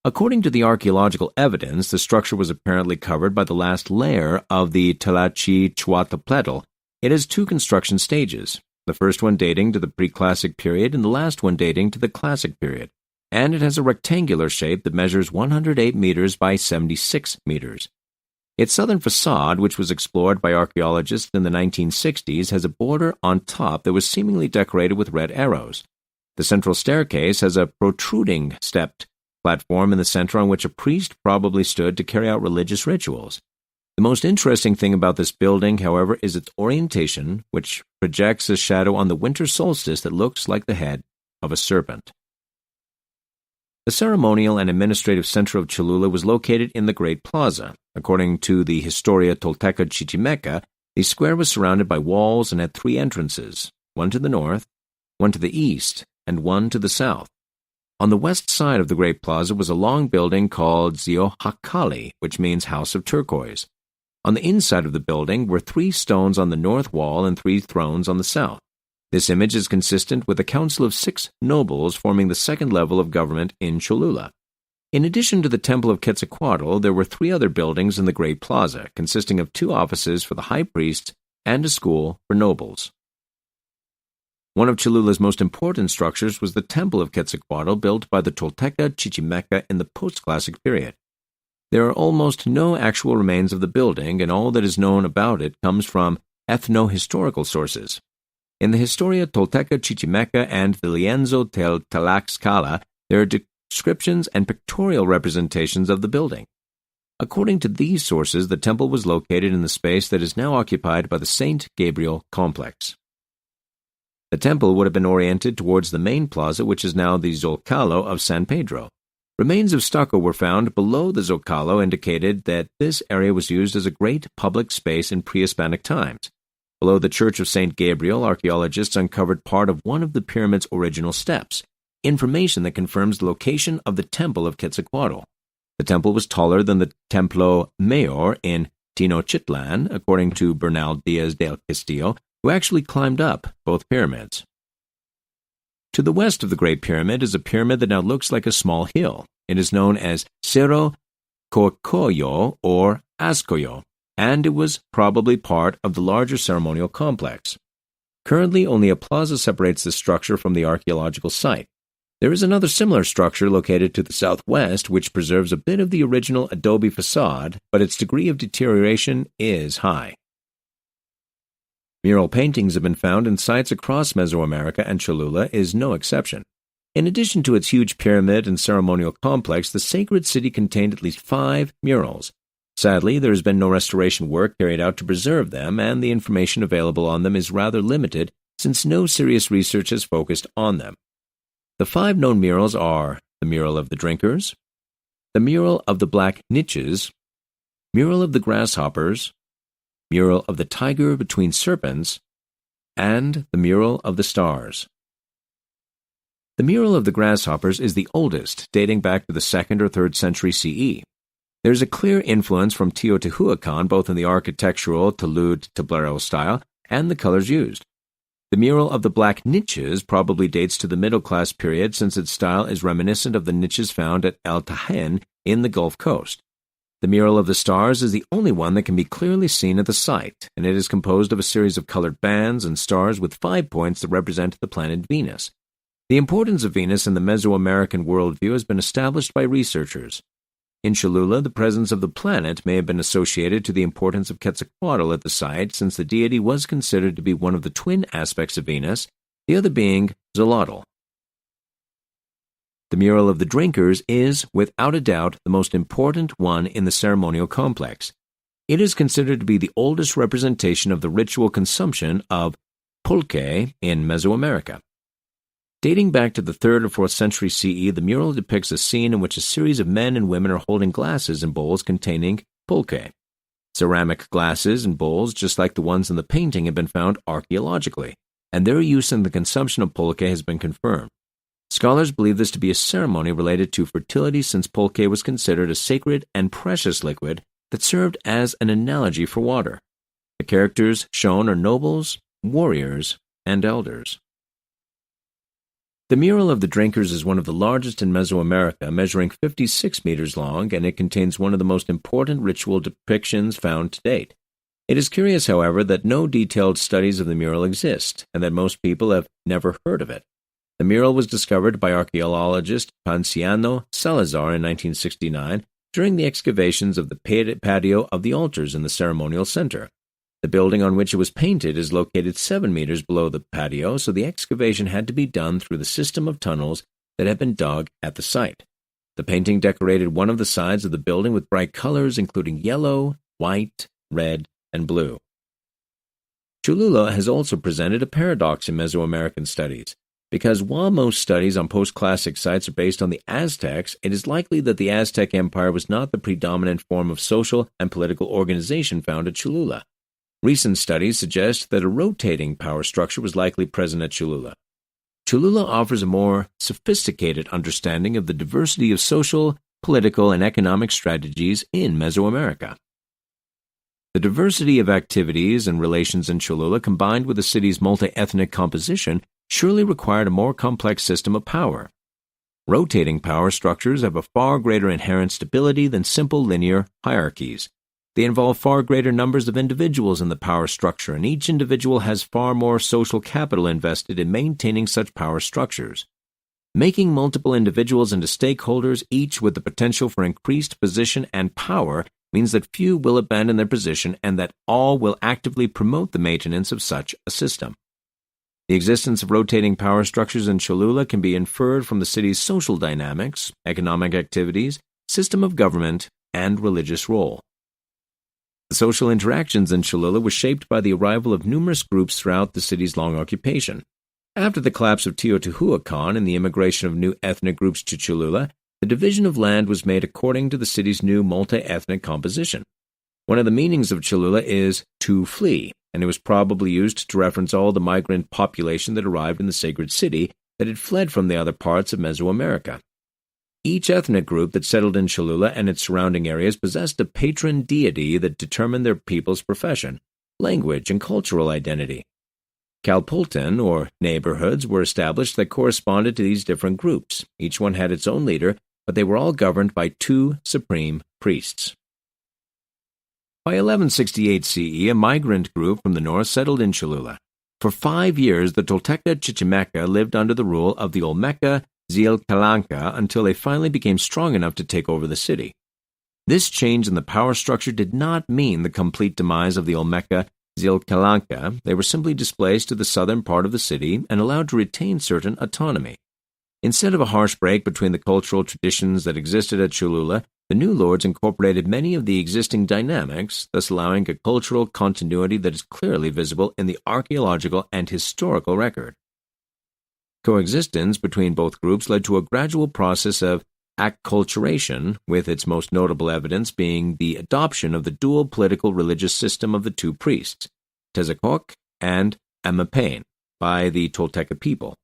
According to the archaeological evidence, the structure was apparently covered by the last layer of the Tlachihuatl. It has 2 construction stages. the first one dating to the pre-classic period and the last one dating to the classic period, and it has a rectangular shape that measures 108 meters by 76 meters. Its southern facade, which was explored by archaeologists in the 1960s, has a border on top that was seemingly decorated with red arrows. The central staircase has a protruding stepped platform in the center on which a priest probably stood to carry out religious rituals. The most interesting thing about this building, however, is its orientation, which projects a shadow on the winter solstice that looks like the head of a serpent. The ceremonial and administrative center of Cholula was located in the Great Plaza. According to the Historia Tolteca Chichimeca, the square was surrounded by walls and had 3 entrances, one to the north, one to the east, and one to the south. On the west side of the Great Plaza was a long building called Ziohakali, which means House of Turquoise. On the inside of the building were 3 stones on the north wall and 3 thrones on the south. This image is consistent with a council of 6 nobles forming the second level of government in Cholula. In addition to the Temple of Quetzalcoatl, there were 3 other buildings in the Great Plaza, consisting of 2 offices for the high priests and a school for nobles. One of Cholula's most important structures was the Temple of Quetzalcoatl, built by the Tolteca Chichimeca in the post-classic period. There are almost no actual remains of the building, and all that is known about it comes from ethno-historical sources. In the Historia Tolteca Chichimeca and the Lienzo del Tlaxcala, there are descriptions and pictorial representations of the building. According to these sources, the temple was located in the space that is now occupied by the St. Gabriel complex. The temple would have been oriented towards the main plaza, which is now the Zocalo of San Pedro. Remains of stucco were found below the Zocalo, indicated that this area was used as a great public space in pre-Hispanic times. Below the Church of St. Gabriel, archaeologists uncovered part of one of the pyramid's original steps, information that confirms the location of the Temple of Quetzalcoatl. The temple was taller than the Templo Mayor in Tenochtitlan, according to Bernal Diaz del Castillo, who actually climbed up both pyramids. To the west of the Great Pyramid is a pyramid that now looks like a small hill. It is known as Cerro Cocoyo or Ascoyo, and it was probably part of the larger ceremonial complex. Currently, only a plaza separates this structure from the archaeological site. There is another similar structure located to the southwest which preserves a bit of the original adobe facade, but its degree of deterioration is high. Mural paintings have been found in sites across Mesoamerica, and Cholula is no exception. In addition to its huge pyramid and ceremonial complex, the sacred city contained at least 5 murals. Sadly, there has been no restoration work carried out to preserve them, and the information available on them is rather limited since no serious research has focused on them. The 5 known murals are the Mural of the Drinkers, the Mural of the Black Niches, Mural of the Grasshoppers, Mural of the Tiger Between Serpents, and the Mural of the Stars. The Mural of the Grasshoppers is the oldest, dating back to the 2nd or 3rd century CE. There is a clear influence from Teotihuacan both in the architectural talud tablero style and the colors used. The Mural of the Black Niches probably dates to the middle-class period since its style is reminiscent of the niches found at El Tajen in the Gulf Coast. The Mural of the Stars is the only one that can be clearly seen at the site, and it is composed of a series of colored bands and stars with 5 points that represent the planet Venus. The importance of Venus in the Mesoamerican worldview has been established by researchers. In Cholula, the presence of the planet may have been associated to the importance of Quetzalcoatl at the site, since the deity was considered to be one of the twin aspects of Venus, the other being Zolotl. The Mural of the Drinkers is, without a doubt, the most important one in the ceremonial complex. It is considered to be the oldest representation of the ritual consumption of pulque in Mesoamerica. Dating back to the 3rd or 4th century CE, the mural depicts a scene in which a series of men and women are holding glasses and bowls containing pulque. Ceramic glasses and bowls, just like the ones in the painting, have been found archaeologically, and their use in the consumption of pulque has been confirmed. Scholars believe this to be a ceremony related to fertility, since pulque was considered a sacred and precious liquid that served as an analogy for water. The characters shown are nobles, warriors, and elders. The Mural of the Drinkers is one of the largest in Mesoamerica, measuring 56 meters long, and it contains one of the most important ritual depictions found to date. It is curious, however, that no detailed studies of the mural exist, and that most people have never heard of it. The mural was discovered by archaeologist Ponciano Salazar in 1969 during the excavations of the patio of the altars in the ceremonial center. The building on which it was painted is located 7 meters below the patio, so the excavation had to be done through the system of tunnels that had been dug at the site. The painting decorated one of the sides of the building with bright colors, including yellow, white, red, and blue. Cholula has also presented a paradox in Mesoamerican studies, because while most studies on post-classic sites are based on the Aztecs, it is likely that the Aztec Empire was not the predominant form of social and political organization found at Cholula. Recent studies suggest that a rotating power structure was likely present at Cholula. Cholula offers a more sophisticated understanding of the diversity of social, political, and economic strategies in Mesoamerica. The diversity of activities and relations in Cholula, combined with the city's multi-ethnic composition, surely required a more complex system of power. Rotating power structures have a far greater inherent stability than simple linear hierarchies. They involve far greater numbers of individuals in the power structure, and each individual has far more social capital invested in maintaining such power structures. Making multiple individuals into stakeholders, each with the potential for increased position and power, means that few will abandon their position and that all will actively promote the maintenance of such a system. The existence of rotating power structures in Cholula can be inferred from the city's social dynamics, economic activities, system of government, and religious role. The social interactions in Cholula were shaped by the arrival of numerous groups throughout the city's long occupation. After the collapse of Teotihuacan and the immigration of new ethnic groups to Cholula, the division of land was made according to the city's new multi-ethnic composition. One of the meanings of Cholula is to flee, and it was probably used to reference all the migrant population that arrived in the sacred city that had fled from the other parts of Mesoamerica. Each ethnic group that settled in Cholula and its surrounding areas possessed a patron deity that determined their people's profession, language, and cultural identity. Calpulten, or neighborhoods, were established that corresponded to these different groups. Each one had its own leader, but they were all governed by 2 supreme priests. By 1168 CE, a migrant group from the north settled in Cholula. For 5 years, the Tolteca Chichimeca lived under the rule of the Olmeca Xilcalanca until they finally became strong enough to take over the city. This change in the power structure did not mean the complete demise of the Olmeca Xilcalanca. They were simply displaced to the southern part of the city and allowed to retain certain autonomy. Instead of a harsh break between the cultural traditions that existed at Cholula, the new lords incorporated many of the existing dynamics, thus allowing a cultural continuity that is clearly visible in the archaeological and historical record. Coexistence between both groups led to a gradual process of acculturation, with its most notable evidence being the adoption of the dual political religious system of the 2 priests, Tezacoc and Amapain, by the Tolteca people.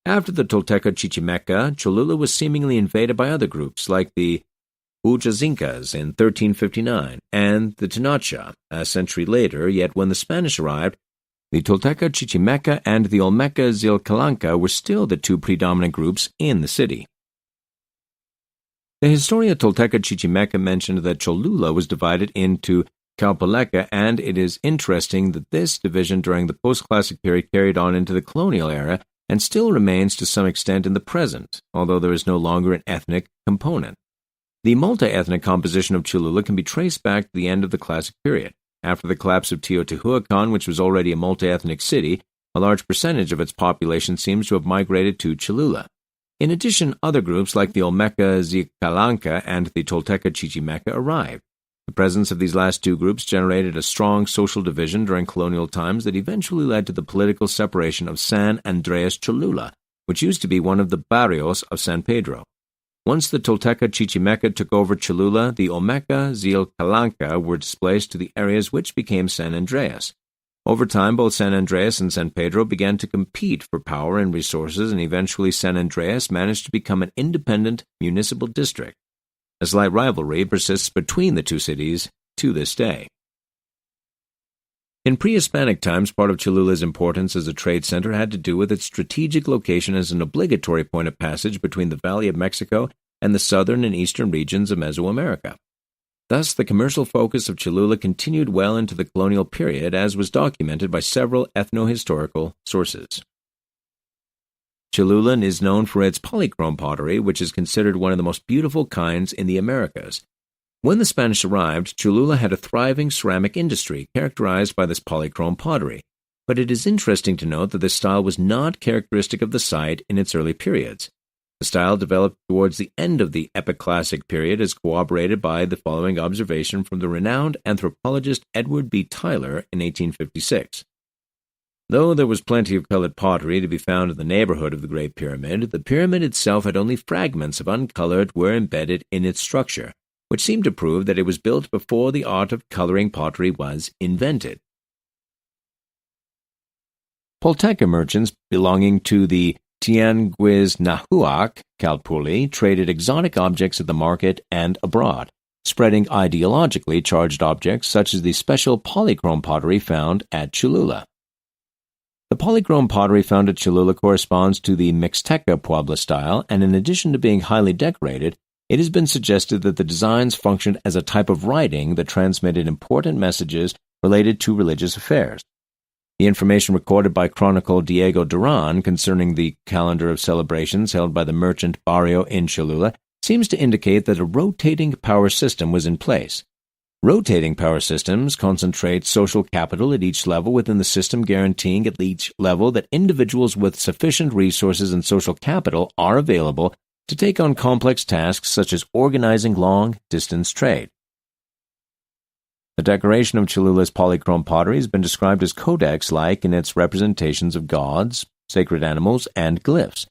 After the Tolteca Chichimeca, Cholula was seemingly invaded by other groups like the Ujazincas in 1359 and the Tenochtitlan a century later, yet when the Spanish arrived, the Tolteca Chichimeca and the Olmeca Xilcalanca were still the 2 predominant groups in the city. The Historia Tolteca Chichimeca mentioned that Cholula was divided into Calpuleca, and it is interesting that this division during the post-classic period carried on into the colonial era and still remains to some extent in the present, although there is no longer an ethnic component. The multi-ethnic composition of Cholula can be traced back to the end of the classic period. After the collapse of Teotihuacan, which was already a multi-ethnic city, a large percentage of its population seems to have migrated to Cholula. In addition, other groups like the Olmeca Xilcalanca and the Tolteca Chichimeca arrived. The presence of these last 2 groups generated a strong social division during colonial times that eventually led to the political separation of San Andres Cholula, which used to be one of the barrios of San Pedro. Once the Tolteca Chichimeca took over Cholula, the Olmeca Xilcalanca were displaced to the areas which became San Andreas. Over time, both San Andreas and San Pedro began to compete for power and resources, and eventually San Andreas managed to become an independent municipal district. A slight rivalry persists between the 2 cities to this day. In pre-Hispanic times, part of Cholula's importance as a trade center had to do with its strategic location as an obligatory point of passage between the Valley of Mexico and the southern and eastern regions of Mesoamerica. Thus, the commercial focus of Cholula continued well into the colonial period, as was documented by several ethno-historical sources. Cholula is known for its polychrome pottery, which is considered one of the most beautiful kinds in the Americas. When the Spanish arrived, Cholula had a thriving ceramic industry characterized by this polychrome pottery, but it is interesting to note that this style was not characteristic of the site in its early periods. The style developed towards the end of the Epic Classic period, as corroborated by the following observation from the renowned anthropologist Edward B. Tyler in 1856. Though there was plenty of colored pottery to be found in the neighborhood of the Great Pyramid, the pyramid itself had only fragments of uncolored were embedded in its structure, which seemed to prove that it was built before the art of coloring pottery was invented. Tolteca merchants belonging to the Tianguiznahuac Calpulli traded exotic objects at the market and abroad, spreading ideologically charged objects such as the special polychrome pottery found at Cholula. The polychrome pottery found at Cholula corresponds to the Mixteca Puebla style, and in addition to being highly decorated, it has been suggested that the designs functioned as a type of writing that transmitted important messages related to religious affairs. The information recorded by Chronicle Diego Duran concerning the calendar of celebrations held by the merchant Barrio in Cholula seems to indicate that a rotating power system was in place. Rotating power systems concentrate social capital at each level within the system, guaranteeing at each level that individuals with sufficient resources and social capital are available to take on complex tasks such as organizing long-distance trade. The decoration of Cholula's polychrome pottery has been described as codex-like in its representations of gods, sacred animals, and glyphs.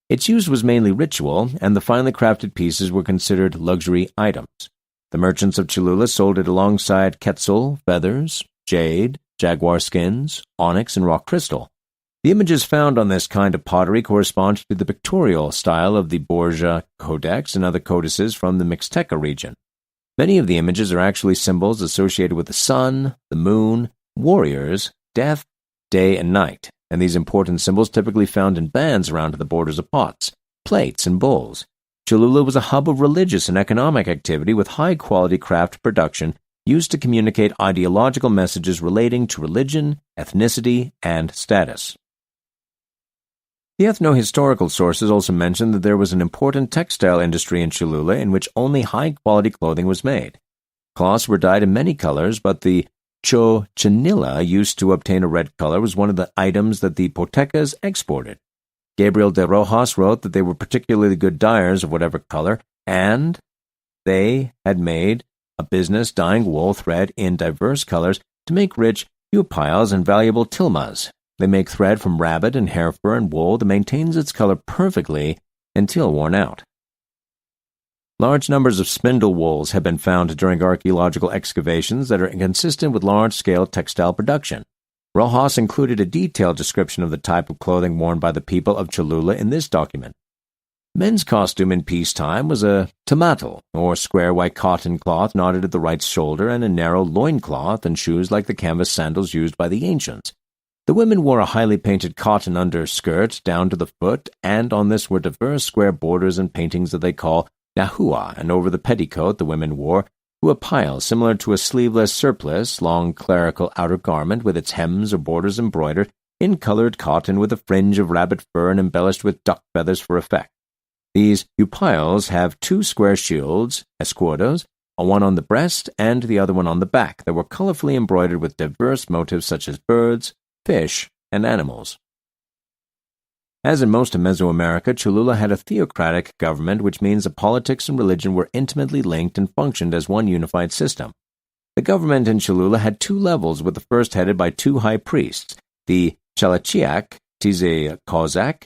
Its use was mainly ritual, and the finely crafted pieces were considered luxury items. The merchants of Cholula sold it alongside quetzal, feathers, jade, jaguar skins, onyx, and rock crystal. The images found on this kind of pottery correspond to the pictorial style of the Borgia Codex and other codices from the Mixteca region. Many of the images are actually symbols associated with the sun, the moon, warriors, death, day, and night, and these important symbols typically found in bands around the borders of pots, plates, and bowls. Cholula was a hub of religious and economic activity with high-quality craft production used to communicate ideological messages relating to religion, ethnicity, and status. The ethno-historical sources also mention that there was an important textile industry in Cholula in which only high-quality clothing was made. Cloths were dyed in many colors, but the cochinilla used to obtain a red color was one of the items that the Potecas exported. Gabriel de Rojas wrote that they were particularly good dyers of whatever color, and they had made a business dyeing wool thread in diverse colors to make rich huipiles and valuable tilmas. They make thread from rabbit and hare fur and wool that maintains its color perfectly until worn out. Large numbers of spindle wools have been found during archaeological excavations that are consistent with large-scale textile production. Rojas included a detailed description of the type of clothing worn by the people of Cholula in this document. Men's costume in peacetime was a tamatal, or square white cotton cloth knotted at the right shoulder, and a narrow loincloth and shoes like the canvas sandals used by the ancients. The women wore a highly painted cotton underskirt down to the foot, and on this were diverse square borders and paintings that they call nahua, and over the petticoat the women wore huipiles, similar to a sleeveless surplice, long clerical outer garment with its hems or borders embroidered in colored cotton with a fringe of rabbit fur and embellished with duck feathers for effect. These huipiles have two square shields, escudos, one on the breast and the other one on the back, that were colorfully embroidered with diverse motifs such as birds, fish, and animals. As in most of Mesoamerica, Cholula had a theocratic government, which means that politics and religion were intimately linked and functioned as one unified system. The government in Cholula had two levels, with the first headed by two high priests, the Chalachiac Tzezcozak,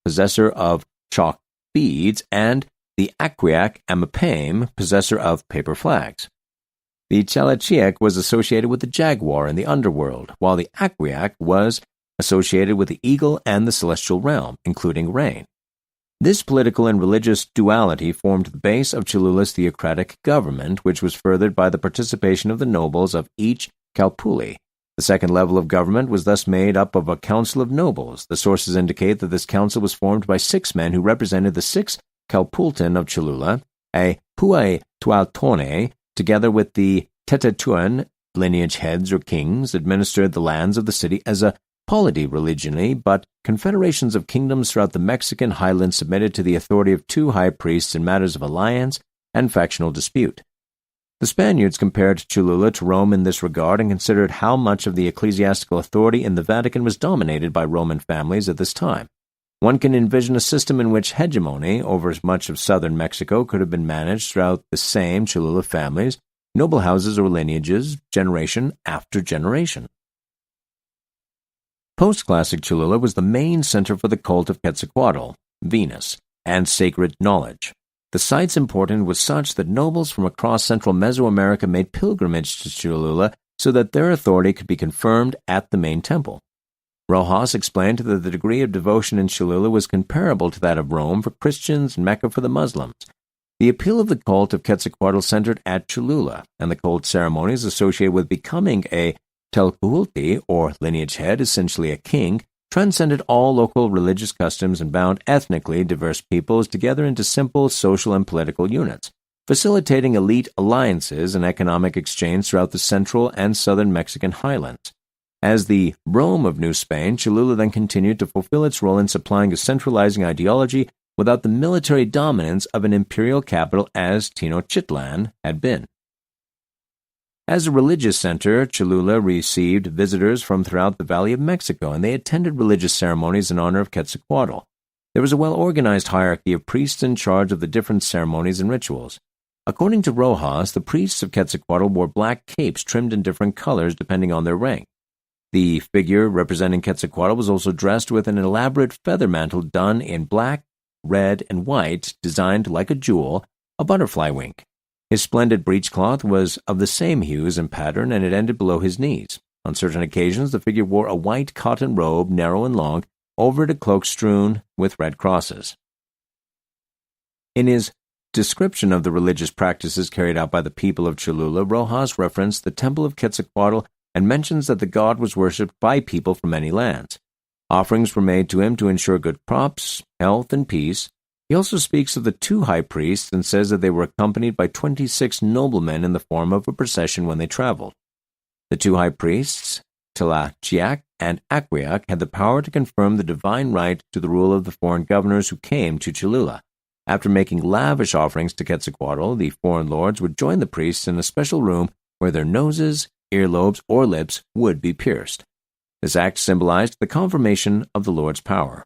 possessor of chalk beads, and the Aquiac Amapame, possessor of paper flags. The Chalachiac was associated with the jaguar in the underworld, while the Aquiac was associated with the eagle and the celestial realm, including rain. This political and religious duality formed the base of Cholula's theocratic government, which was furthered by the participation of the nobles of each Calpulli. The second level of government was thus made up of a council of nobles. The sources indicate that this council was formed by 6 men who represented the 6 Calpultan of Cholula, a Puay Tualtone, together with the Tetetuan lineage heads or kings, administered the lands of the city as a polity religiously, but confederations of kingdoms throughout the Mexican highlands submitted to the authority of two high priests in matters of alliance and factional dispute. The Spaniards compared Cholula to Rome in this regard and considered how much of the ecclesiastical authority in the Vatican was dominated by Roman families at this time. One can envision a system in which hegemony over much of southern Mexico could have been managed throughout the same Cholula families, noble houses or lineages, generation after generation. Post-classic Cholula was the main center for the cult of Quetzalcoatl, Venus, and sacred knowledge. The site's importance was such that nobles from across central Mesoamerica made pilgrimage to Cholula so that their authority could be confirmed at the main temple. Rojas explained that the degree of devotion in Cholula was comparable to that of Rome for Christians and Mecca for the Muslims. The appeal of the cult of Quetzalcoatl centered at Cholula, and the cult ceremonies associated with becoming a Telcuhuilti, or lineage head, essentially a king, transcended all local religious customs and bound ethnically diverse peoples together into simple social and political units, facilitating elite alliances and economic exchange throughout the central and southern Mexican highlands. As the Rome of New Spain, Cholula then continued to fulfill its role in supplying a centralizing ideology without the military dominance of an imperial capital as Tenochtitlan had been. As a religious center, Cholula received visitors from throughout the Valley of Mexico, and they attended religious ceremonies in honor of Quetzalcoatl. There was a well-organized hierarchy of priests in charge of the different ceremonies and rituals. According to Rojas, the priests of Quetzalcoatl wore black capes trimmed in different colors depending on their rank. The figure representing Quetzalcoatl was also dressed with an elaborate feather mantle done in black, red, and white, designed like a jewel, a butterfly wing. His splendid breechcloth was of the same hues and pattern, and it ended below his knees. On certain occasions, the figure wore a white cotton robe, narrow and long, over it a cloak strewn with red crosses. In his description of the religious practices carried out by the people of Cholula, Rojas referenced the temple of Quetzalcoatl and mentions that the god was worshipped by people from many lands. Offerings were made to him to ensure good crops, health, and peace. He also speaks of the two high priests and says that they were accompanied by 26 noblemen in the form of a procession when they traveled. The two high priests, Tlachiac and Aquiac, had the power to confirm the divine right to the rule of the foreign governors who came to Cholula. After making lavish offerings to Quetzalcoatl, the foreign lords would join the priests in a special room where their noses, earlobes, or lips would be pierced. This act symbolized the confirmation of the Lord's power.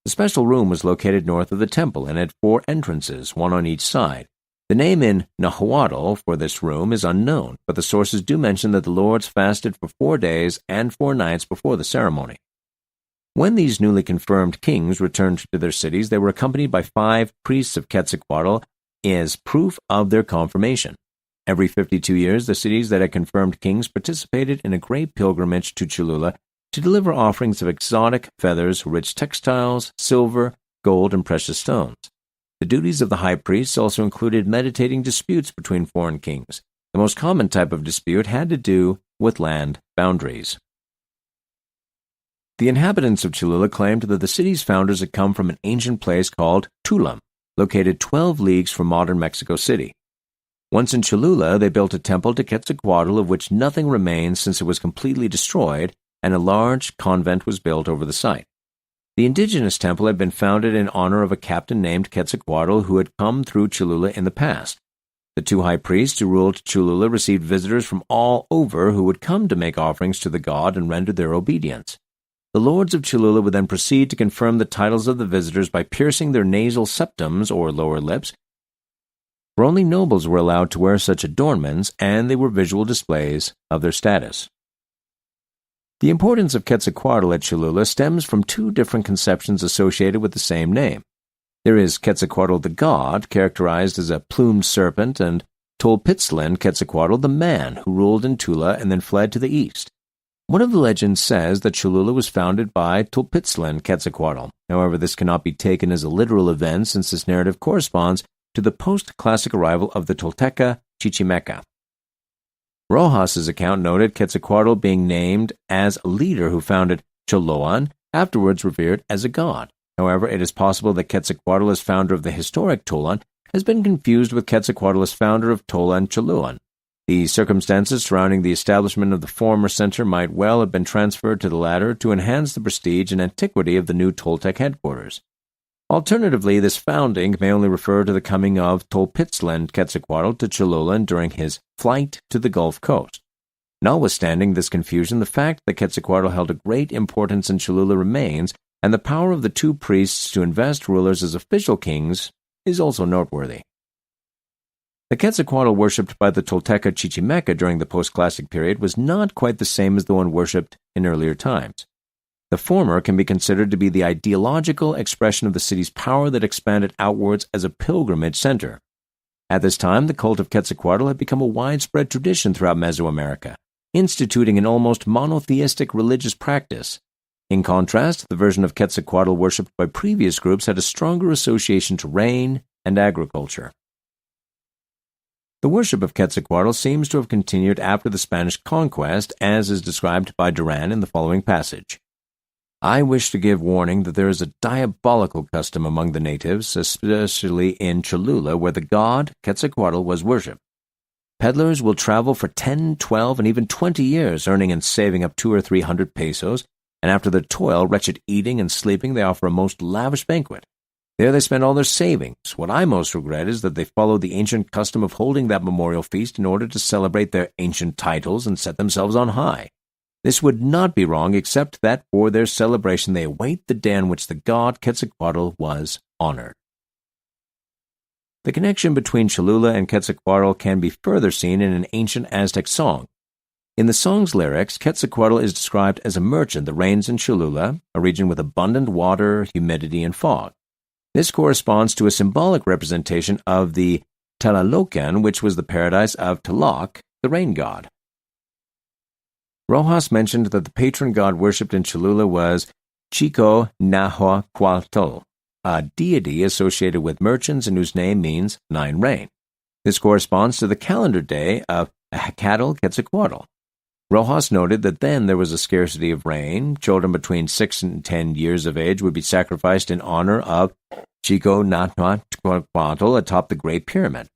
The special room was located north of the temple and had 4 entrances, one on each side. The name in Nahuatl for this room is unknown, but the sources do mention that the lords fasted for 4 days and 4 nights before the ceremony. When these newly confirmed kings returned to their cities, they were accompanied by 5 priests of Quetzalcoatl as proof of their confirmation. Every 52 years, the cities that had confirmed kings participated in a great pilgrimage to Cholula to deliver offerings of exotic feathers, rich textiles, silver, gold, and precious stones. The duties of the high priests also included meditating disputes between foreign kings. The most common type of dispute had to do with land boundaries. The inhabitants of Cholula claimed that the city's founders had come from an ancient place called Tulam, located 12 leagues from modern Mexico City. Once in Cholula, they built a temple to Quetzalcoatl of which nothing remains since it was completely destroyed, and a large convent was built over the site. The indigenous temple had been founded in honor of a captain named Quetzalcoatl who had come through Cholula in the past. The 2 high priests who ruled Cholula received visitors from all over who would come to make offerings to the god and render their obedience. The lords of Cholula would then proceed to confirm the titles of the visitors by piercing their nasal septums, or lower lips, for only nobles were allowed to wear such adornments, and they were visual displays of their status. The importance of Quetzalcoatl at Cholula stems from 2 different conceptions associated with the same name. There is Quetzalcoatl the god, characterized as a plumed serpent, and Tolpitlan Quetzalcoatl the man, who ruled in Tula and then fled to the east. One of the legends says that Cholula was founded by Tolpitlan Quetzalcoatl. However, this cannot be taken as a literal event since this narrative corresponds to the post-classic arrival of the Tolteca Chichimeca. Rojas's account noted Quetzalcoatl being named as a leader who founded Choloan, afterwards revered as a god. However, it is possible that Quetzalcoatl, as founder of the historic Tolan, has been confused with Quetzalcoatl as founder of Tola and Cholula. The circumstances surrounding the establishment of the former center might well have been transferred to the latter to enhance the prestige and antiquity of the new Toltec headquarters. Alternatively, this founding may only refer to the coming of Tolpitlan Quetzalcoatl to Cholula during his flight to the Gulf Coast. Notwithstanding this confusion, the fact that Quetzalcoatl held a great importance in Cholula remains, and the power of the two priests to invest rulers as official kings is also noteworthy. The Quetzalcoatl worshipped by the Tolteca Chichimeca during the post-classic period was not quite the same as the one worshipped in earlier times. The former can be considered to be the ideological expression of the city's power that expanded outwards as a pilgrimage center. At this time, the cult of Quetzalcoatl had become a widespread tradition throughout Mesoamerica, instituting an almost monotheistic religious practice. In contrast, the version of Quetzalcoatl worshipped by previous groups had a stronger association to rain and agriculture. The worship of Quetzalcoatl seems to have continued after the Spanish conquest, as is described by Duran in the following passage. I wish to give warning that there is a diabolical custom among the natives, especially in Cholula, where the god Quetzalcoatl was worshipped. Peddlers will travel for 10, 12, and even 20 years, earning and saving up 200 or 300 pesos, and after their toil, wretched eating and sleeping, they offer a most lavish banquet. There they spend all their savings. What I most regret is that they follow the ancient custom of holding that memorial feast in order to celebrate their ancient titles and set themselves on high. This would not be wrong, except that for their celebration they await the day on which the god Quetzalcoatl was honored. The connection between Cholula and Quetzalcoatl can be further seen in an ancient Aztec song. In the song's lyrics, Quetzalcoatl is described as a merchant that reigns in Cholula, a region with abundant water, humidity, and fog. This corresponds to a symbolic representation of the Tlalocan, which was the paradise of Tlaloc, the rain god. Rojas mentioned that the patron god worshipped in Cholula was Chico-Nahuatl, a deity associated with merchants and whose name means nine rain. This corresponds to the calendar day of Hacatl Quetzalcoatl. Rojas noted that then there was a scarcity of rain. Children between 6 and 10 years of age would be sacrificed in honor of Chico-Nahuatl atop the Great Pyramid.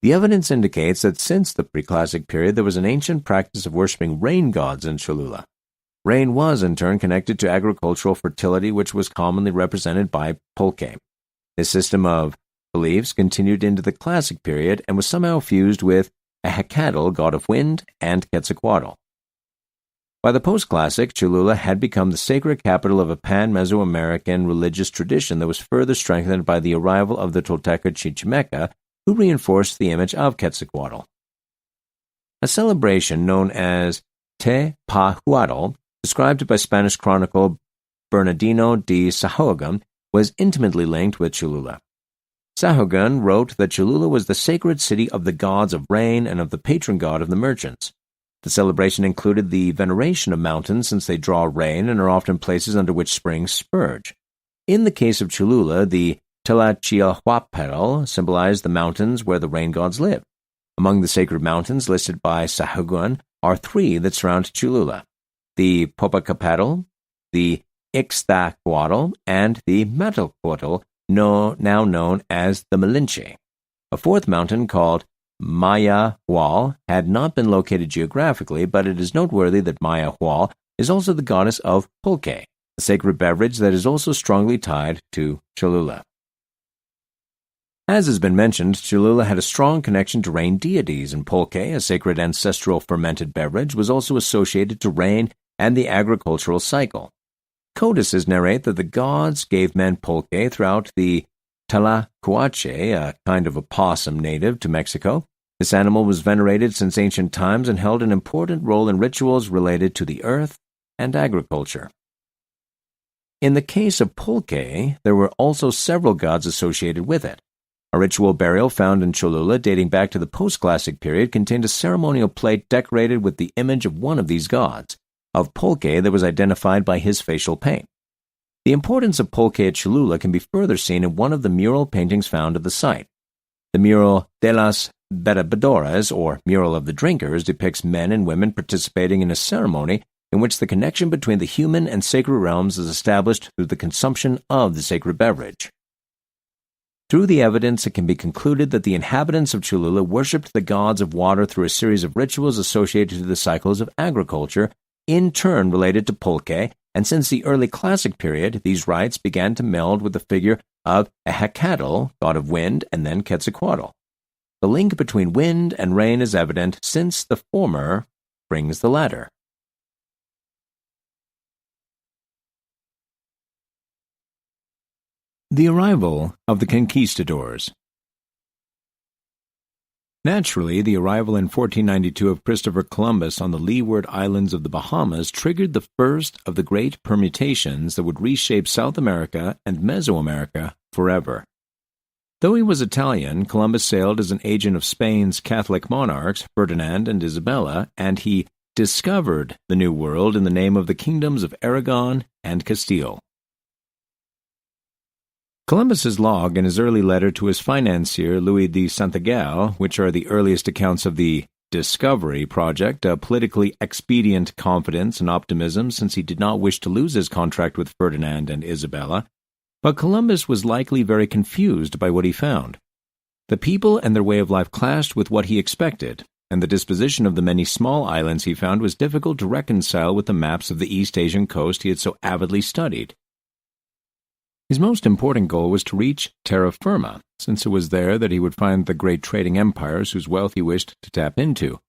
The evidence indicates that since the pre-classic period there was an ancient practice of worshipping rain gods in Cholula. Rain was in turn connected to agricultural fertility, which was commonly represented by pulque. This system of beliefs continued into the classic period and was somehow fused with Hacatl, god of wind, and Quetzalcoatl. By the post-classic, Cholula had become the sacred capital of a pan-Mesoamerican religious tradition that was further strengthened by the arrival of the Tolteca Chichimeca, who reinforced the image of Quetzalcoatl. A celebration known as Te Pahuatl, described by Spanish chronicle Bernardino de Sahagun, was intimately linked with Cholula. Sahagun wrote that Cholula was the sacred city of the gods of rain and of the patron god of the merchants. The celebration included the veneration of mountains since they draw rain and are often places under which springs spurge. In the case of Cholula, the Tlachiahuapetl symbolized the mountains where the rain gods live. Among the sacred mountains listed by Sahagun are 3 that surround Cholula: the Popocatépetl, the Ixtacuatl, and the Matalcoatl, now known as the Malinche. A 4th mountain called Mayahual had not been located geographically, but it is noteworthy that Mayahual is also the goddess of pulque, a sacred beverage that is also strongly tied to Cholula. As has been mentioned, Cholula had a strong connection to rain deities, and pulque, a sacred ancestral fermented beverage, was also associated to rain and the agricultural cycle. Codices narrate that the gods gave men pulque throughout the Tlacuache, a kind of opossum native to Mexico. This animal was venerated since ancient times and held an important role in rituals related to the earth and agriculture. In the case of pulque, there were also several gods associated with it. A ritual burial found in Cholula dating back to the post-classic period contained a ceremonial plate decorated with the image of one of these gods, of pulque that was identified by his facial paint. The importance of pulque at Cholula can be further seen in one of the mural paintings found at the site. The mural de las Bebedores, or Mural of the Drinkers, depicts men and women participating in a ceremony in which the connection between the human and sacred realms is established through the consumption of the sacred beverage. Through the evidence, it can be concluded that the inhabitants of Cholula worshipped the gods of water through a series of rituals associated to the cycles of agriculture, in turn related to pulque, and since the early classic period, these rites began to meld with the figure of Ehecatl, god of wind, and then Quetzalcoatl. The link between wind and rain is evident, since the former brings the latter. The arrival of the conquistadors. Naturally, the arrival in 1492 of Christopher Columbus on the Leeward Islands of the Bahamas triggered the first of the great permutations that would reshape South America and Mesoamerica forever. Though he was Italian, Columbus sailed as an agent of Spain's Catholic monarchs, Ferdinand and Isabella, and he discovered the New World in the name of the kingdoms of Aragon and Castile. Columbus's log and his early letter to his financier Louis de Santiago, which are the earliest accounts of the Discovery Project, a politically expedient confidence and optimism since he did not wish to lose his contract with Ferdinand and Isabella, but Columbus was likely very confused by what he found. The people and their way of life clashed with what he expected, and the disposition of the many small islands he found was difficult to reconcile with the maps of the East Asian coast he had so avidly studied. His most important goal was to reach terra firma, since it was there that he would find the great trading empires whose wealth he wished to tap into.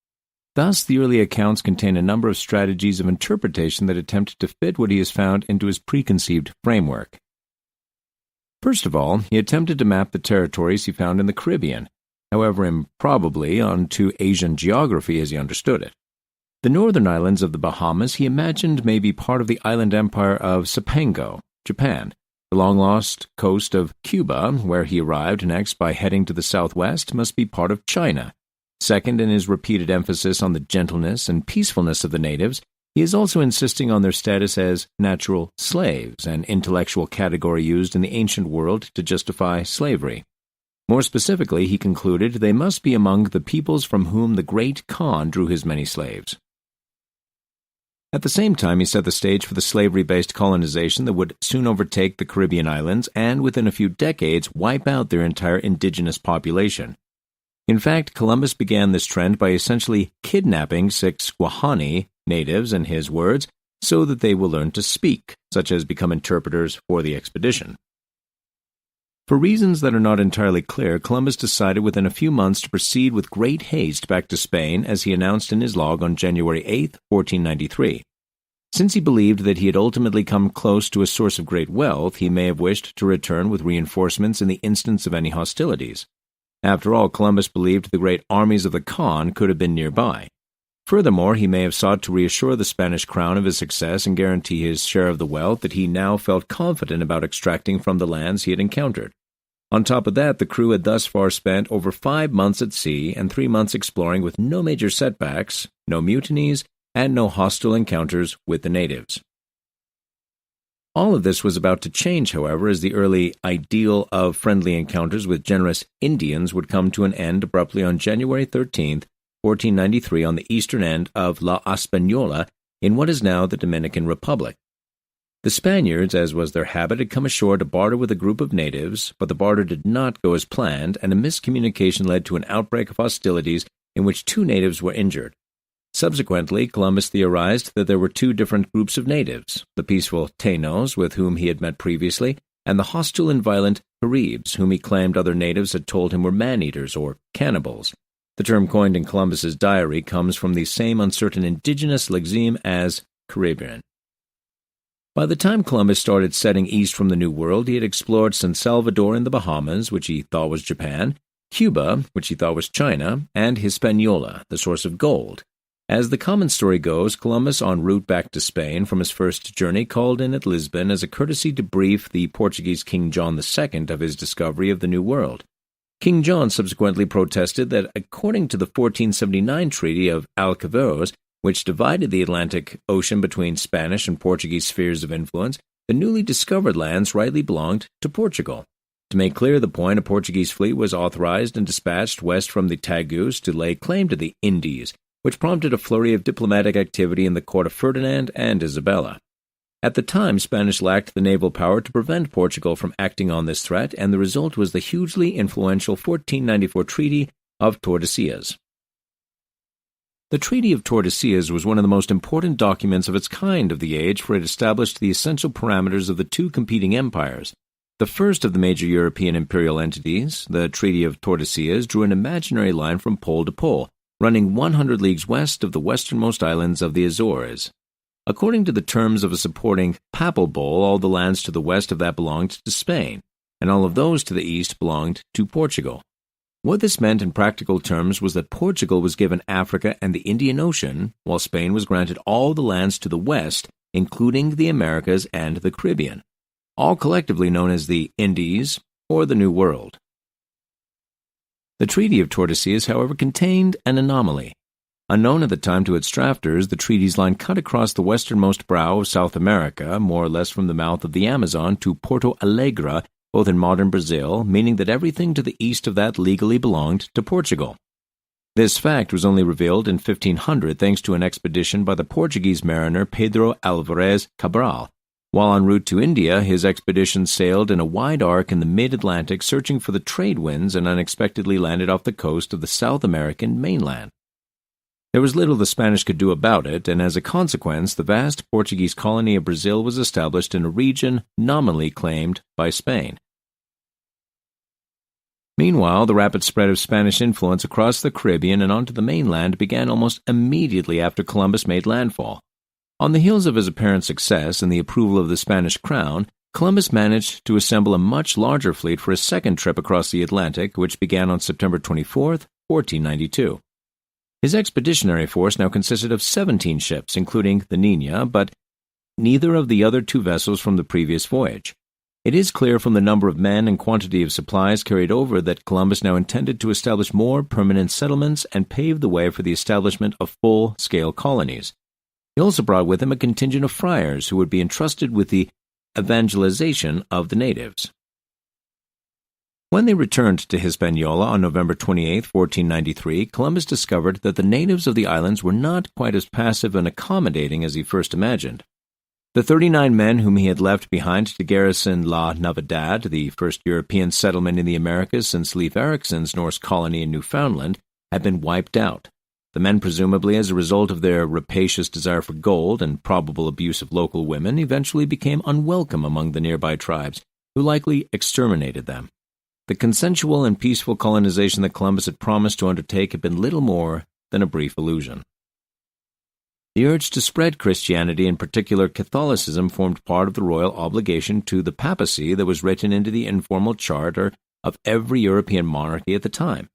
Thus, the early accounts contain a number of strategies of interpretation that attempt to fit what he has found into his preconceived framework. First of all, he attempted to map the territories he found in the Caribbean, however improbably, onto Asian geography as he understood it. The northern islands of the Bahamas he imagined may be part of the island empire of Cipango, Japan. The long-lost coast of Cuba, where he arrived next by heading to the southwest, must be part of China. Second, in his repeated emphasis on the gentleness and peacefulness of the natives, he is also insisting on their status as natural slaves, an intellectual category used in the ancient world to justify slavery. More specifically, he concluded they must be among the peoples from whom the great Khan drew his many slaves. At the same time, he set the stage for the slavery-based colonization that would soon overtake the Caribbean islands and, within a few decades, wipe out their entire indigenous population. In fact, Columbus began this trend by essentially kidnapping 6 Guahani natives, in his words, so that they will learn to speak, such as become interpreters for the expedition. For reasons that are not entirely clear, Columbus decided within a few months to proceed with great haste back to Spain, as he announced in his log on January 8, 1493. Since he believed that he had ultimately come close to a source of great wealth, he may have wished to return with reinforcements in the instance of any hostilities. After all, Columbus believed the great armies of the Khan could have been nearby. Furthermore, he may have sought to reassure the Spanish crown of his success and guarantee his share of the wealth that he now felt confident about extracting from the lands he had encountered. On top of that, the crew had thus far spent over 5 months at sea and 3 months exploring with no major setbacks, no mutinies, and no hostile encounters with the natives. All of this was about to change, however, as the early ideal of friendly encounters with generous Indians would come to an end abruptly on January 13, 1493, on the eastern end of La Hispaniola in what is now the Dominican Republic. The Spaniards, as was their habit, had come ashore to barter with a group of natives, but the barter did not go as planned, and a miscommunication led to an outbreak of hostilities in which 2 natives were injured. Subsequently, Columbus theorized that there were 2 different groups of natives, the peaceful Taínos, with whom he had met previously, and the hostile and violent Caribs, whom he claimed other natives had told him were man-eaters or cannibals. The term coined in Columbus's diary comes from the same uncertain indigenous lexeme as Caribbean. By the time Columbus started setting east from the New World, he had explored San Salvador in the Bahamas, which he thought was Japan, Cuba, which he thought was China, and Hispaniola, the source of gold. As the common story goes, Columbus, en route back to Spain from his first journey, called in at Lisbon as a courtesy to brief the Portuguese King John II of his discovery of the New World. King John subsequently protested that, according to the 1479 Treaty of Alcaveros, which divided the Atlantic Ocean between Spanish and Portuguese spheres of influence, the newly discovered lands rightly belonged to Portugal. To make clear the point, a Portuguese fleet was authorized and dispatched west from the Tagus to lay claim to the Indies, which prompted a flurry of diplomatic activity in the court of Ferdinand and Isabella. At the time, Spanish lacked the naval power to prevent Portugal from acting on this threat, and the result was the hugely influential 1494 Treaty of Tordesillas. The Treaty of Tordesillas was one of the most important documents of its kind of the age, for it established the essential parameters of the two competing empires. The first of the major European imperial entities, the Treaty of Tordesillas, drew an imaginary line from pole to pole, running 100 leagues west of the westernmost islands of the Azores. According to the terms of a supporting papal bull, all the lands to the west of that belonged to Spain, and all of those to the east belonged to Portugal. What this meant in practical terms was that Portugal was given Africa and the Indian Ocean, while Spain was granted all the lands to the west, including the Americas and the Caribbean, all collectively known as the Indies or the New World. The Treaty of Tordesillas, however, contained an anomaly. Unknown at the time to its drafters, the treaty's line cut across the westernmost brow of South America, more or less from the mouth of the Amazon to Porto Alegre, both in modern Brazil, meaning that everything to the east of that legally belonged to Portugal. This fact was only revealed in 1500 thanks to an expedition by the Portuguese mariner Pedro Álvares Cabral. While en route to India, his expedition sailed in a wide arc in the mid-Atlantic searching for the trade winds and unexpectedly landed off the coast of the South American mainland. There was little the Spanish could do about it, and as a consequence, the vast Portuguese colony of Brazil was established in a region nominally claimed by Spain. Meanwhile, the rapid spread of Spanish influence across the Caribbean and onto the mainland began almost immediately after Columbus made landfall. On the heels of his apparent success and the approval of the Spanish crown, Columbus managed to assemble a much larger fleet for his second trip across the Atlantic, which began on September 24, 1492. His expeditionary force now consisted of 17 ships, including the Nina, but neither of the other two vessels from the previous voyage. It is clear from the number of men and quantity of supplies carried over that Columbus now intended to establish more permanent settlements and pave the way for the establishment of full-scale colonies. He also brought with him a contingent of friars who would be entrusted with the evangelization of the natives. When they returned to Hispaniola on November 28, 1493, Columbus discovered that the natives of the islands were not quite as passive and accommodating as he first imagined. The 39 men whom he had left behind to garrison La Navidad, the first European settlement in the Americas since Leif Erikson's Norse colony in Newfoundland, had been wiped out. The men, presumably as a result of their rapacious desire for gold and probable abuse of local women, eventually became unwelcome among the nearby tribes, who likely exterminated them. The consensual and peaceful colonization that Columbus had promised to undertake had been little more than a brief illusion. The urge to spread Christianity, in particular Catholicism, formed part of the royal obligation to the papacy that was written into the informal charter of every European monarchy at the time.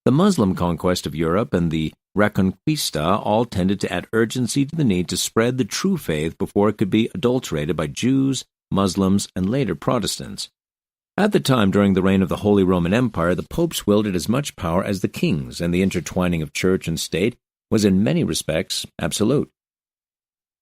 The Muslim conquest of Europe and the Reconquista all tended to add urgency to the need to spread the true faith before it could be adulterated by Jews, Muslims, and later Protestants. At the time, during the reign of the Holy Roman Empire, the popes wielded as much power as the kings, and the intertwining of church and state was in many respects absolute.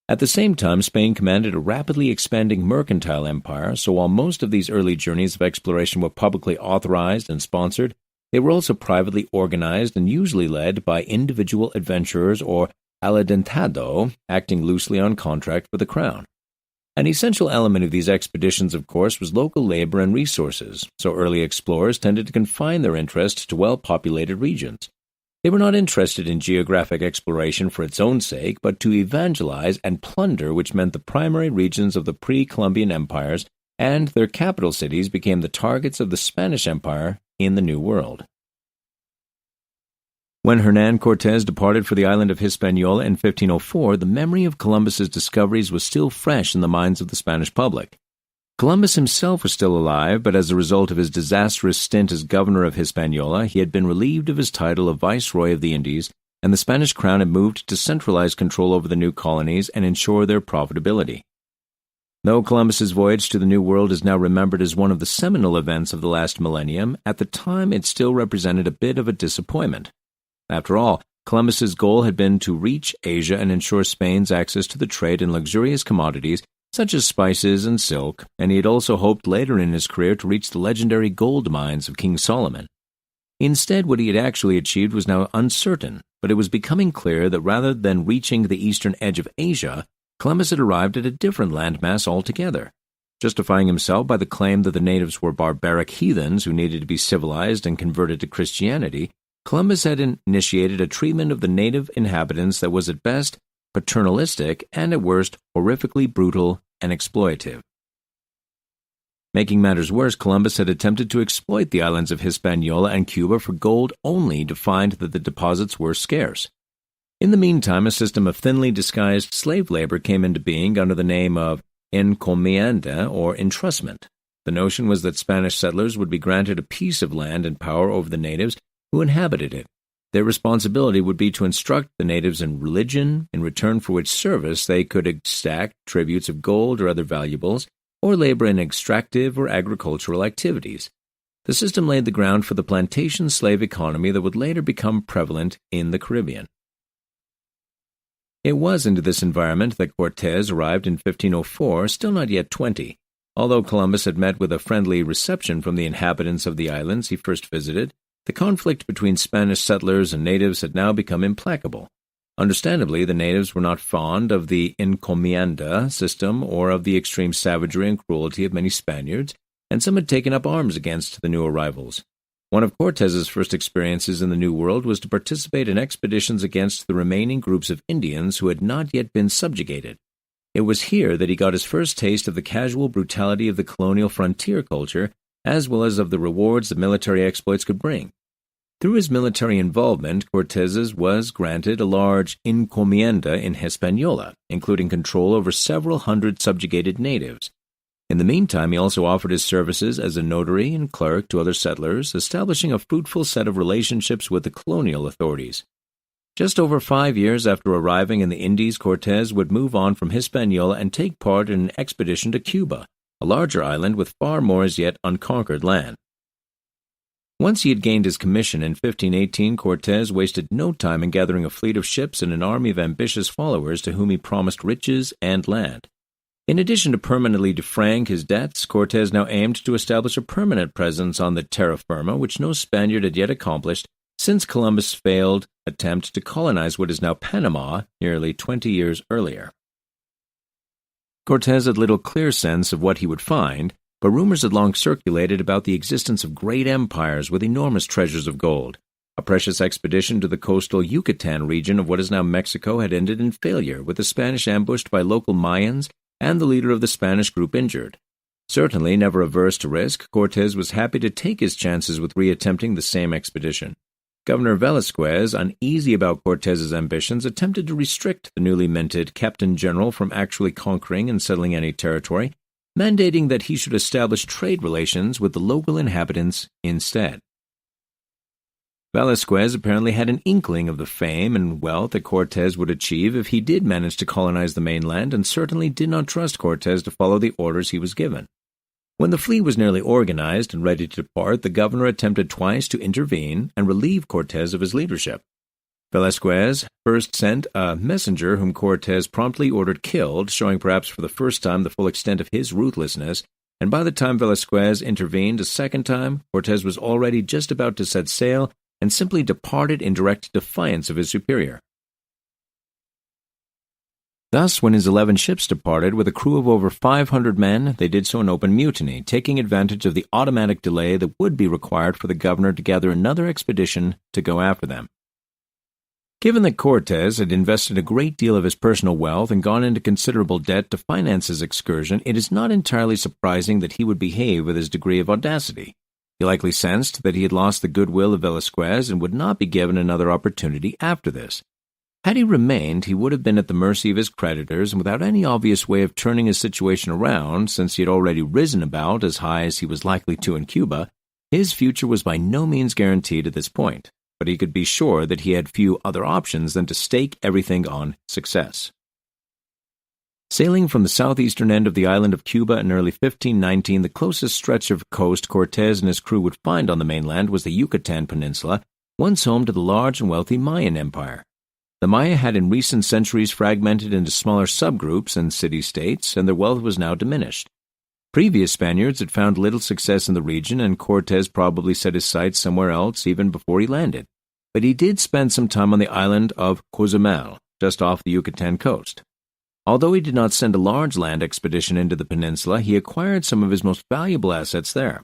At the same time, Spain commanded a rapidly expanding mercantile empire, so while most of these early journeys of exploration were publicly authorized and sponsored, they were also privately organized and usually led by individual adventurers or adelantado, acting loosely on contract for the crown. An essential element of these expeditions, of course, was local labor and resources, so early explorers tended to confine their interest to well-populated regions. They were not interested in geographic exploration for its own sake, but to evangelize and plunder, which meant the primary regions of the pre-Columbian empires and their capital cities became the targets of the Spanish Empire in the New World. When Hernán Cortés departed for the island of Hispaniola in 1504, the memory of Columbus's discoveries was still fresh in the minds of the Spanish public. Columbus himself was still alive, but as a result of his disastrous stint as governor of Hispaniola, he had been relieved of his title of Viceroy of the Indies, and the Spanish crown had moved to centralize control over the new colonies and ensure their profitability. Though Columbus's voyage to the New World is now remembered as one of the seminal events of the last millennium, at the time it still represented a bit of a disappointment. After all, Columbus's goal had been to reach Asia and ensure Spain's access to the trade in luxurious commodities such as spices and silk, and he had also hoped later in his career to reach the legendary gold mines of King Solomon. Instead, what he had actually achieved was now uncertain, but it was becoming clear that rather than reaching the eastern edge of Asia, Columbus had arrived at a different landmass altogether. Justifying himself by the claim that the natives were barbaric heathens who needed to be civilized and converted to Christianity, Columbus had initiated a treatment of the native inhabitants that was at best paternalistic and at worst horrifically brutal and exploitative. Making matters worse, Columbus had attempted to exploit the islands of Hispaniola and Cuba for gold only to find that the deposits were scarce. In the meantime, a system of thinly disguised slave labor came into being under the name of encomienda, or entrustment. The notion was that Spanish settlers would be granted a piece of land and power over the natives who inhabited it. Their responsibility would be to instruct the natives in religion, in return for which service they could exact tributes of gold or other valuables, or labor in extractive or agricultural activities. The system laid the ground for the plantation slave economy that would later become prevalent in the Caribbean. It was into this environment that Cortés arrived in 1504, still not yet 20. Although Columbus had met with a friendly reception from the inhabitants of the islands he first visited, the conflict between Spanish settlers and natives had now become implacable. Understandably, the natives were not fond of the encomienda system or of the extreme savagery and cruelty of many Spaniards, and some had taken up arms against the new arrivals. One of Cortés's first experiences in the New World was to participate in expeditions against the remaining groups of Indians who had not yet been subjugated. It was here that he got his first taste of the casual brutality of the colonial frontier culture, as well as of the rewards that military exploits could bring. Through his military involvement, Cortés was granted a large encomienda in Hispaniola, including control over several hundred subjugated natives. In the meantime, he also offered his services as a notary and clerk to other settlers, establishing a fruitful set of relationships with the colonial authorities. Just over 5 years after arriving in the Indies, Cortés would move on from Hispaniola and take part in an expedition to Cuba, a larger island with far more as yet unconquered land. Once he had gained his commission in 1518, Cortés wasted no time in gathering a fleet of ships and an army of ambitious followers to whom he promised riches and land. In addition to permanently defraying his debts, Cortés now aimed to establish a permanent presence on the terra firma, which no Spaniard had yet accomplished since Columbus' failed attempt to colonize what is now Panama nearly 20 years earlier. Cortés had little clear sense of what he would find, but rumors had long circulated about the existence of great empires with enormous treasures of gold. A precious expedition to the coastal Yucatan region of what is now Mexico had ended in failure, with the Spanish ambushed by local Mayans and the leader of the Spanish group injured. Certainly never averse to risk, Cortés was happy to take his chances with reattempting the same expedition. Governor Velasquez, uneasy about Cortés's ambitions, attempted to restrict the newly minted Captain General from actually conquering and settling any territory, mandating that he should establish trade relations with the local inhabitants instead. Velasquez apparently had an inkling of the fame and wealth that Cortés would achieve if he did manage to colonize the mainland, and certainly did not trust Cortés to follow the orders he was given. When the fleet was nearly organized and ready to depart, the governor attempted twice to intervene and relieve Cortés of his leadership. Velasquez first sent a messenger whom Cortés promptly ordered killed, showing perhaps for the first time the full extent of his ruthlessness, and by the time Velasquez intervened a second time, Cortés was already just about to set sail and simply departed in direct defiance of his superior. Thus, when his 11 ships departed with a crew of over 500 men, they did so in open mutiny, taking advantage of the automatic delay that would be required for the governor to gather another expedition to go after them. Given that Cortés had invested a great deal of his personal wealth and gone into considerable debt to finance his excursion, it is not entirely surprising that he would behave with his degree of audacity. He likely sensed that he had lost the goodwill of Velasquez and would not be given another opportunity after this. Had he remained, he would have been at the mercy of his creditors, and without any obvious way of turning his situation around, since he had already risen about as high as he was likely to in Cuba, his future was by no means guaranteed at this point. But he could be sure that he had few other options than to stake everything on success. Sailing from the southeastern end of the island of Cuba in early 1519, the closest stretch of coast Cortés and his crew would find on the mainland was the Yucatan Peninsula, once home to the large and wealthy Mayan Empire. The Maya had in recent centuries fragmented into smaller subgroups and city-states, and their wealth was now diminished. Previous Spaniards had found little success in the region, and Cortés probably set his sights somewhere else even before he landed. But he did spend some time on the island of Cozumel, just off the Yucatan coast. Although he did not send a large land expedition into the peninsula, he acquired some of his most valuable assets there.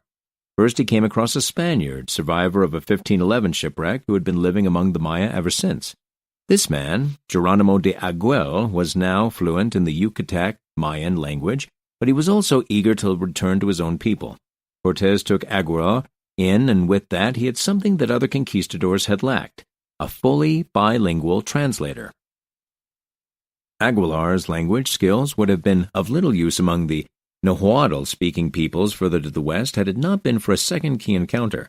First, he came across a Spaniard, survivor of a 1511 shipwreck, who had been living among the Maya ever since. This man, Geronimo de Aguel, was now fluent in the Yucatec Mayan language, but he was also eager to return to his own people. Cortés took Aguilar in, and with that he had something that other conquistadors had lacked, a fully bilingual translator. Aguilar's language skills would have been of little use among the Nahuatl-speaking peoples further to the west had it not been for a second key encounter.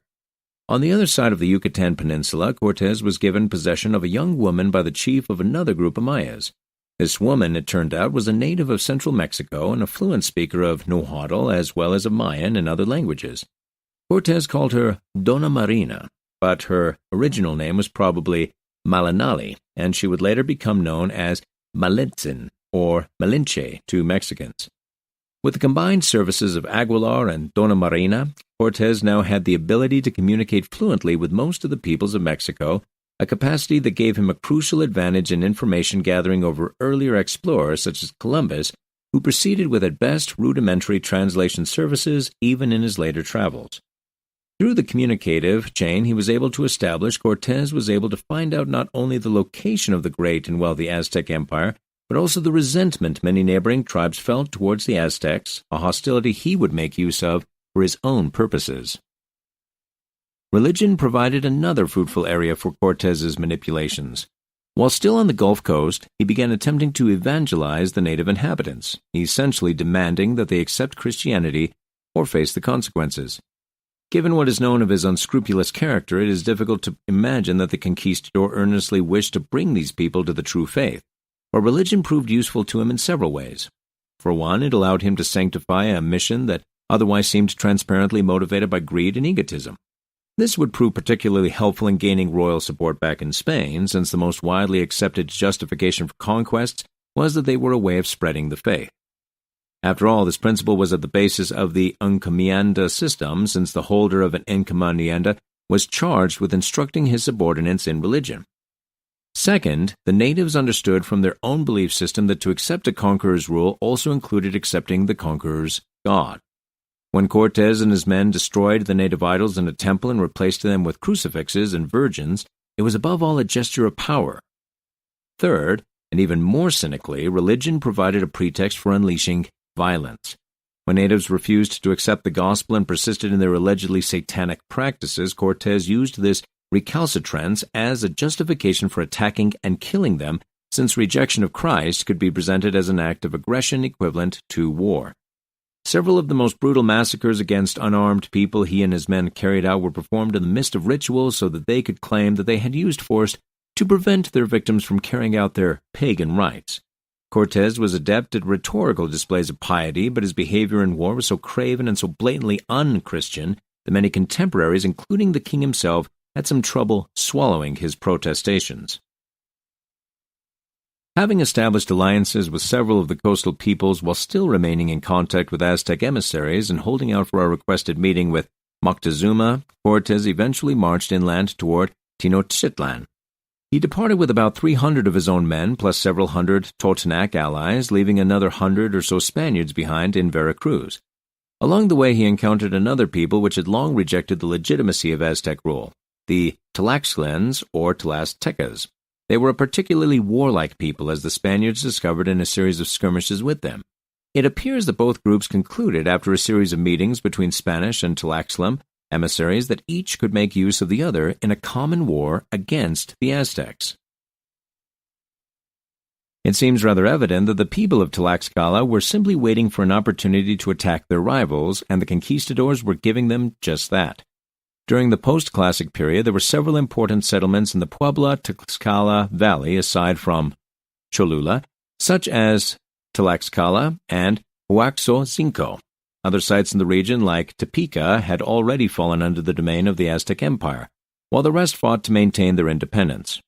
On the other side of the Yucatan Peninsula, Cortés was given possession of a young woman by the chief of another group of Mayas. This woman, it turned out, was a native of central Mexico and a fluent speaker of Nahuatl as well as of Mayan and other languages. Cortés called her Dona Marina, but her original name was probably Malinali, and she would later become known as Malintzin or Malinche to Mexicans. With the combined services of Aguilar and Dona Marina, Cortés now had the ability to communicate fluently with most of the peoples of Mexico, a capacity that gave him a crucial advantage in information gathering over earlier explorers such as Columbus, who proceeded with at best rudimentary translation services even in his later travels. Through the communicative chain he was able to establish, Cortés was able to find out not only the location of the great and wealthy Aztec Empire, but also the resentment many neighboring tribes felt towards the Aztecs, a hostility he would make use of for his own purposes. Religion provided another fruitful area for Cortés's manipulations. While still on the Gulf Coast, he began attempting to evangelize the native inhabitants, essentially demanding that they accept Christianity or face the consequences. Given what is known of his unscrupulous character, it is difficult to imagine that the conquistador earnestly wished to bring these people to the true faith. But religion proved useful to him in several ways. For one, it allowed him to sanctify a mission that otherwise seemed transparently motivated by greed and egotism. This would prove particularly helpful in gaining royal support back in Spain, since the most widely accepted justification for conquests was that they were a way of spreading the faith. After all, this principle was at the basis of the encomienda system, since the holder of an encomienda was charged with instructing his subordinates in religion. Second, the natives understood from their own belief system that to accept a conqueror's rule also included accepting the conqueror's God. When Cortés and his men destroyed the native idols in a temple and replaced them with crucifixes and virgins, it was above all a gesture of power. Third, and even more cynically, religion provided a pretext for unleashing violence. When natives refused to accept the gospel and persisted in their allegedly satanic practices, Cortés used this recalcitrance as a justification for attacking and killing them, since rejection of Christ could be presented as an act of aggression equivalent to war. Several of the most brutal massacres against unarmed people he and his men carried out were performed in the midst of rituals so that they could claim that they had used force to prevent their victims from carrying out their pagan rites. Cortés was adept at rhetorical displays of piety, but his behavior in war was so craven and so blatantly un-Christian that many contemporaries, including the king himself, had some trouble swallowing his protestations. Having established alliances with several of the coastal peoples while still remaining in contact with Aztec emissaries and holding out for a requested meeting with Moctezuma, Cortés eventually marched inland toward Tenochtitlan. He departed with about 300 of his own men, plus several hundred Totonac allies, leaving another 100 or so Spaniards behind in Veracruz. Along the way he encountered another people which had long rejected the legitimacy of Aztec rule, the Tlaxcalans or Tlaxtecas. They were a particularly warlike people, as the Spaniards discovered in a series of skirmishes with them. It appears that both groups concluded after a series of meetings between Spanish and Tlaxcalan emissaries that each could make use of the other in a common war against the Aztecs. It seems rather evident that the people of Tlaxcala were simply waiting for an opportunity to attack their rivals, and the conquistadors were giving them just that. During the post-classic period, there were several important settlements in the Puebla-Tlaxcala Valley aside from Cholula, such as Tlaxcala and Huaxocinco. Other sites in the region, like Tepica, had already fallen under the domain of the Aztec Empire, while the rest fought to maintain their independence.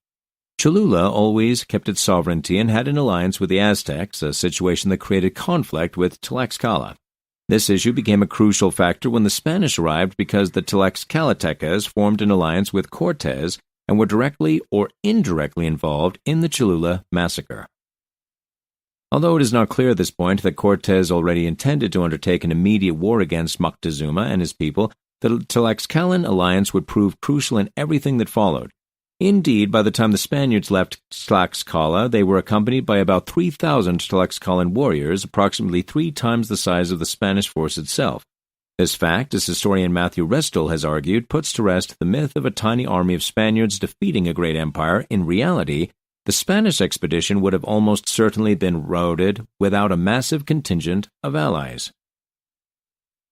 Cholula always kept its sovereignty and had an alliance with the Aztecs, a situation that created conflict with Tlaxcala. This issue became a crucial factor when the Spanish arrived because the Tlaxcaltecas formed an alliance with Cortés and were directly or indirectly involved in the Cholula massacre. Although it is not clear at this point that Cortes already intended to undertake an immediate war against Moctezuma and his people, the Tlaxcalan alliance would prove crucial in everything that followed. Indeed, by the time the Spaniards left Tlaxcala, they were accompanied by about 3,000 Tlaxcalan warriors, approximately 3 times the size of the Spanish force itself. This fact, as historian Matthew Restall has argued, puts to rest the myth of a tiny army of Spaniards defeating a great empire. In reality, the Spanish expedition would have almost certainly been routed without a massive contingent of allies.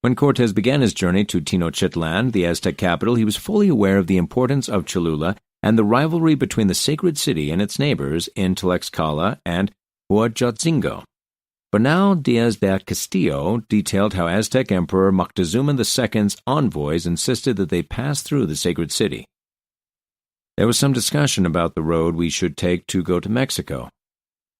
When Cortes began his journey to Tenochtitlan, the Aztec capital, he was fully aware of the importance of Cholula and the rivalry between the sacred city and its neighbors in Tlaxcala and Huajotzingo. Bernal Diaz de Castillo detailed how Aztec Emperor Moctezuma II's envoys insisted that they pass through the sacred city. There was some discussion about the road we should take to go to Mexico.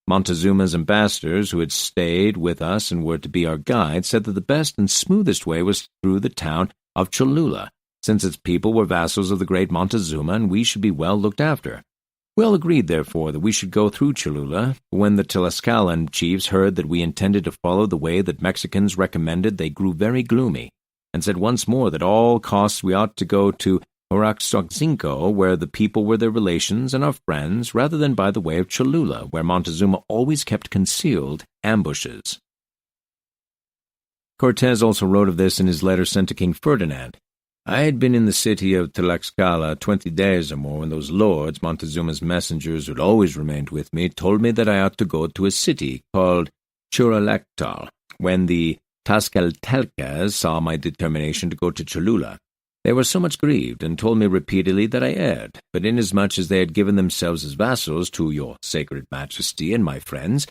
Montezuma's ambassadors, who had stayed with us and were to be our guides, said that the best and smoothest way was through the town of Cholula, since its people were vassals of the great Montezuma and we should be well looked after. We all agreed, therefore, that we should go through Cholula. When the Tlaxcalan chiefs heard that we intended to follow the way that Mexicans recommended, they grew very gloomy, and said once more that at all costs we ought to go to Huajotzingo, where the people were their relations and our friends, rather than by the way of Cholula, where Montezuma always kept concealed ambushes. Cortes also wrote of this in his letter sent to King Ferdinand. I had been in the city of Tlaxcala 20 days or more when those lords, Montezuma's messengers who had always remained with me, told me that I ought to go to a city called Churalactal. When the Tlaxcaltecas saw my determination to go to Cholula, they were so much grieved and told me repeatedly that I erred, but inasmuch as they had given themselves as vassals to your sacred majesty and my friends,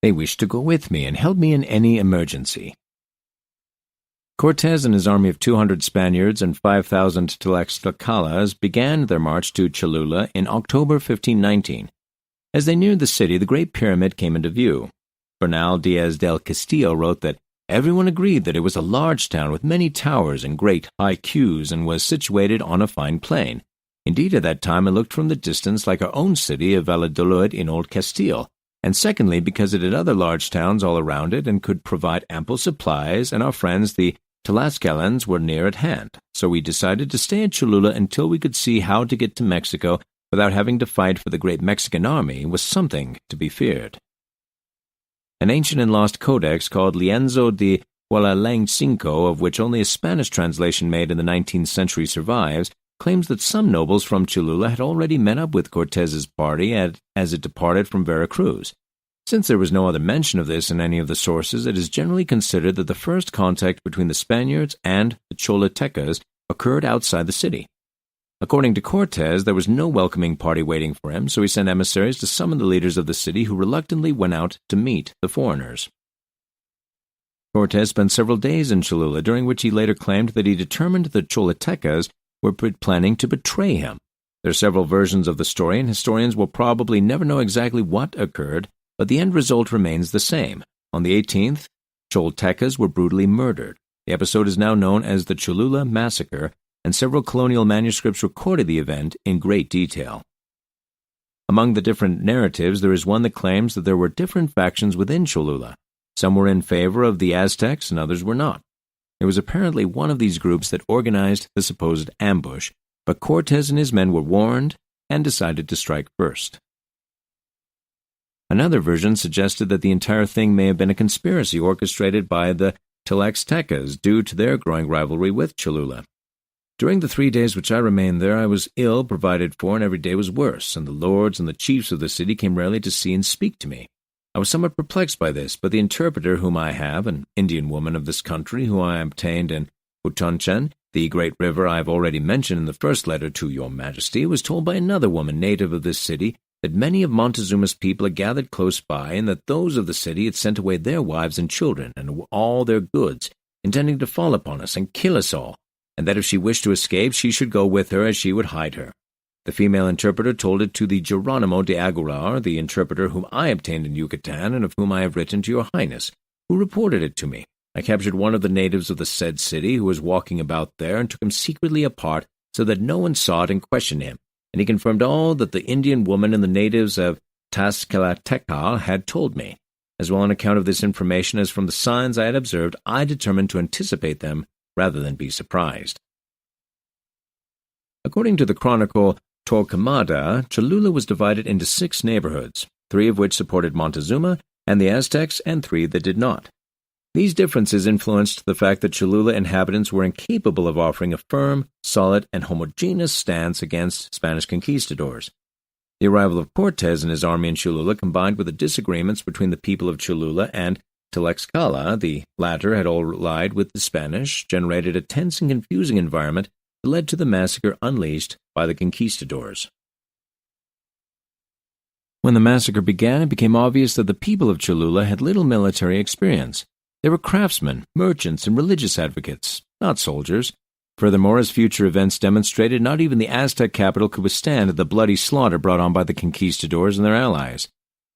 they wished to go with me and help me in any emergency. Cortes and his army of 200 Spaniards and 5,000 Tlaxcalas began their march to Cholula in October 1519. As they neared the city, the Great Pyramid came into view. Bernal Diaz del Castillo wrote that everyone agreed that it was a large town with many towers and great high quays and was situated on a fine plain. Indeed, at that time it looked from the distance like our own city of Valladolid in Old Castile, and secondly because it had other large towns all around it and could provide ample supplies, and our friends the Tlaxcalans were near at hand, so we decided to stay in Cholula until we could see how to get to Mexico without having to fight for the great Mexican army was something to be feared. An ancient and lost codex called Lienzo de Hualalangcinco, of which only a Spanish translation made in the 19th century survives, claims that some nobles from Cholula had already met up with Cortes's party as it departed from Veracruz. Since there was no other mention of this in any of the sources, it is generally considered that the first contact between the Spaniards and the Choltecas occurred outside the city. According to Cortes, there was no welcoming party waiting for him, so he sent emissaries to summon the leaders of the city, who reluctantly went out to meet the foreigners. Cortes spent several days in Cholula, during which he later claimed that he determined the Choltecas were planning to betray him. There are several versions of the story, and historians will probably never know exactly what occurred, but the end result remains the same. On the 18th, Choltecas were brutally murdered. The episode is now known as the Cholula Massacre, and several colonial manuscripts recorded the event in great detail. Among the different narratives, there is one that claims that there were different factions within Cholula. Some were in favor of the Aztecs and others were not. It was apparently one of these groups that organized the supposed ambush, but Cortes and his men were warned and decided to strike first. Another version suggested that the entire thing may have been a conspiracy orchestrated by the Tlaxcaltecas due to their growing rivalry with Cholula. During the 3 days which I remained there, I was ill provided for, and every day was worse, and the lords and the chiefs of the city came rarely to see and speak to me. I was somewhat perplexed by this, but the interpreter whom I have, an Indian woman of this country, who I obtained in Utonchen, the great river I have already mentioned in the first letter to your majesty, was told by another woman native of this city that many of Montezuma's people had gathered close by, and that those of the city had sent away their wives and children and all their goods, intending to fall upon us and kill us all, and that if she wished to escape, she should go with her as she would hide her. The female interpreter told it to the Geronimo de Aguilar, the interpreter whom I obtained in Yucatan, and of whom I have written to your highness, who reported it to me. I captured one of the natives of the said city who was walking about there, and took him secretly apart so that no one saw it, and questioned him. And he confirmed all that the Indian woman and the natives of Tlaxcalteca had told me. As well on account of this information as from the signs I had observed, I determined to anticipate them rather than be surprised. According to the chronicle Torquemada, Cholula was divided into 6 neighborhoods, 3 of which supported Montezuma and the Aztecs, and 3 that did not. These differences influenced the fact that Cholula inhabitants were incapable of offering a firm, solid, and homogeneous stance against Spanish conquistadors. The arrival of Cortes and his army in Cholula, combined with the disagreements between the people of Cholula and Tlaxcala, the latter had allied with the Spanish, generated a tense and confusing environment that led to the massacre unleashed by the conquistadors. When the massacre began, it became obvious that the people of Cholula had little military experience. They were craftsmen, merchants, and religious advocates, not soldiers. Furthermore, as future events demonstrated, not even the Aztec capital could withstand the bloody slaughter brought on by the conquistadors and their allies.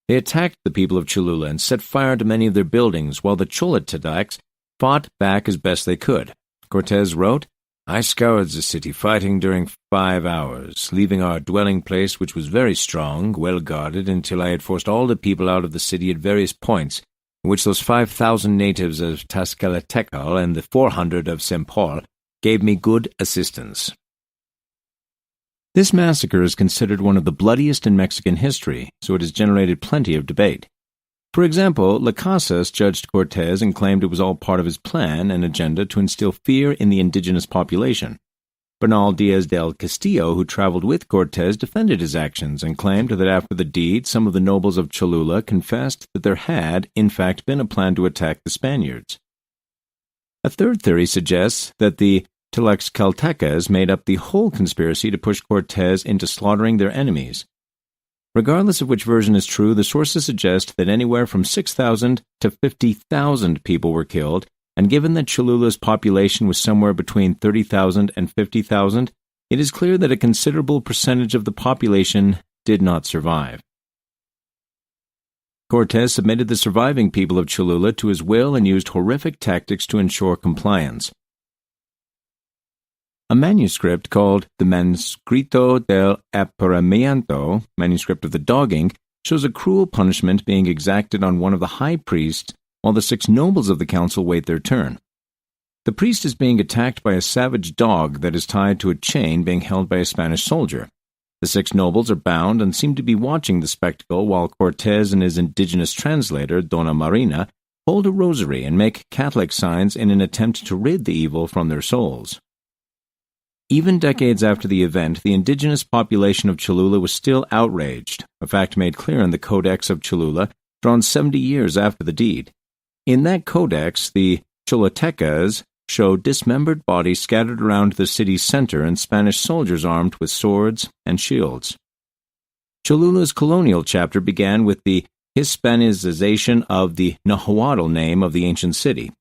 They attacked the people of Cholula and set fire to many of their buildings, while the Cholotedacs fought back as best they could. Cortes wrote, "I scoured the city, fighting during 5 hours, leaving our dwelling place, which was very strong, well guarded, until I had forced all the people out of the city at various points, in which those 5,000 natives of Tlaxcala and the 400 of Sempol gave me good assistance." This massacre is considered one of the bloodiest in Mexican history, so it has generated plenty of debate. For example, Las Casas judged Cortes and claimed it was all part of his plan and agenda to instill fear in the indigenous population. Bernal Diaz del Castillo, who traveled with Cortes, defended his actions and claimed that after the deed, some of the nobles of Cholula confessed that there had, in fact, been a plan to attack the Spaniards. A third theory suggests that the Tlaxcaltecas made up the whole conspiracy to push Cortes into slaughtering their enemies. Regardless of which version is true, the sources suggest that anywhere from 6,000 to 50,000 people were killed, and given that Cholula's population was somewhere between 30,000 and 50,000, it is clear that a considerable percentage of the population did not survive. Cortes submitted the surviving people of Cholula to his will and used horrific tactics to ensure compliance. A manuscript called the Manuscrito del Apareamiento, manuscript of the dogging, shows a cruel punishment being exacted on one of the high priests while the 6 nobles of the council wait their turn. The priest is being attacked by a savage dog that is tied to a chain being held by a Spanish soldier. The 6 nobles are bound and seem to be watching the spectacle while Cortes and his indigenous translator, Dona Marina, hold a rosary and make Catholic signs in an attempt to rid the evil from their souls. Even decades after the event, the indigenous population of Cholula was still outraged, a fact made clear in the Codex of Cholula, drawn 70 years after the deed. In that codex, the Cholotecas show dismembered bodies scattered around the city's center and Spanish soldiers armed with swords and shields. Cholula's colonial chapter began with the Hispanization of the Nahuatl name of the ancient city.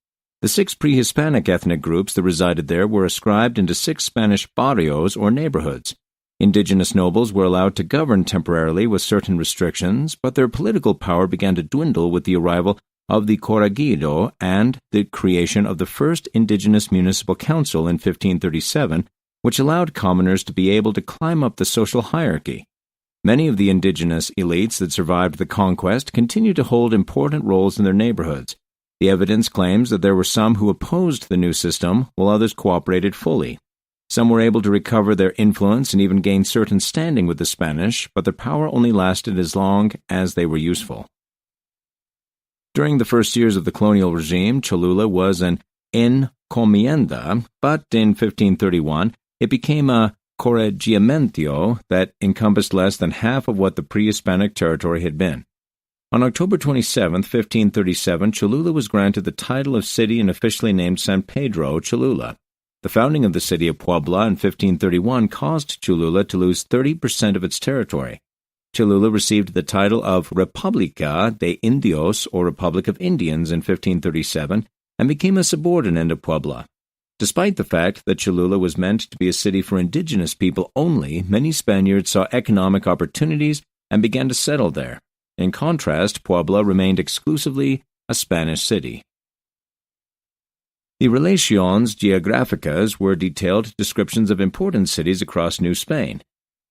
The 6 pre-Hispanic ethnic groups that resided there were ascribed into 6 Spanish barrios or neighborhoods. Indigenous nobles were allowed to govern temporarily with certain restrictions, but their political power began to dwindle with the arrival of the Corregidor and the creation of the first indigenous municipal council in 1537, which allowed commoners to be able to climb up the social hierarchy. Many of the indigenous elites that survived the conquest continued to hold important roles in their neighborhoods. The evidence claims that there were some who opposed the new system, while others cooperated fully. Some were able to recover their influence and even gain certain standing with the Spanish, but their power only lasted as long as they were useful. During the first years of the colonial regime, Cholula was an encomienda, but in 1531 it became a corregimiento that encompassed less than half of what the pre-Hispanic territory had been. On October 27, 1537, Cholula was granted the title of city and officially named San Pedro Cholula. The founding of the city of Puebla in 1531 caused Cholula to lose 30% of its territory. Cholula received the title of República de Indios, or Republic of Indians, in 1537 and became a subordinate of Puebla. Despite the fact that Cholula was meant to be a city for indigenous people only, many Spaniards saw economic opportunities and began to settle there. In contrast, Puebla remained exclusively a Spanish city. The Relaciones Geográficas were detailed descriptions of important cities across New Spain.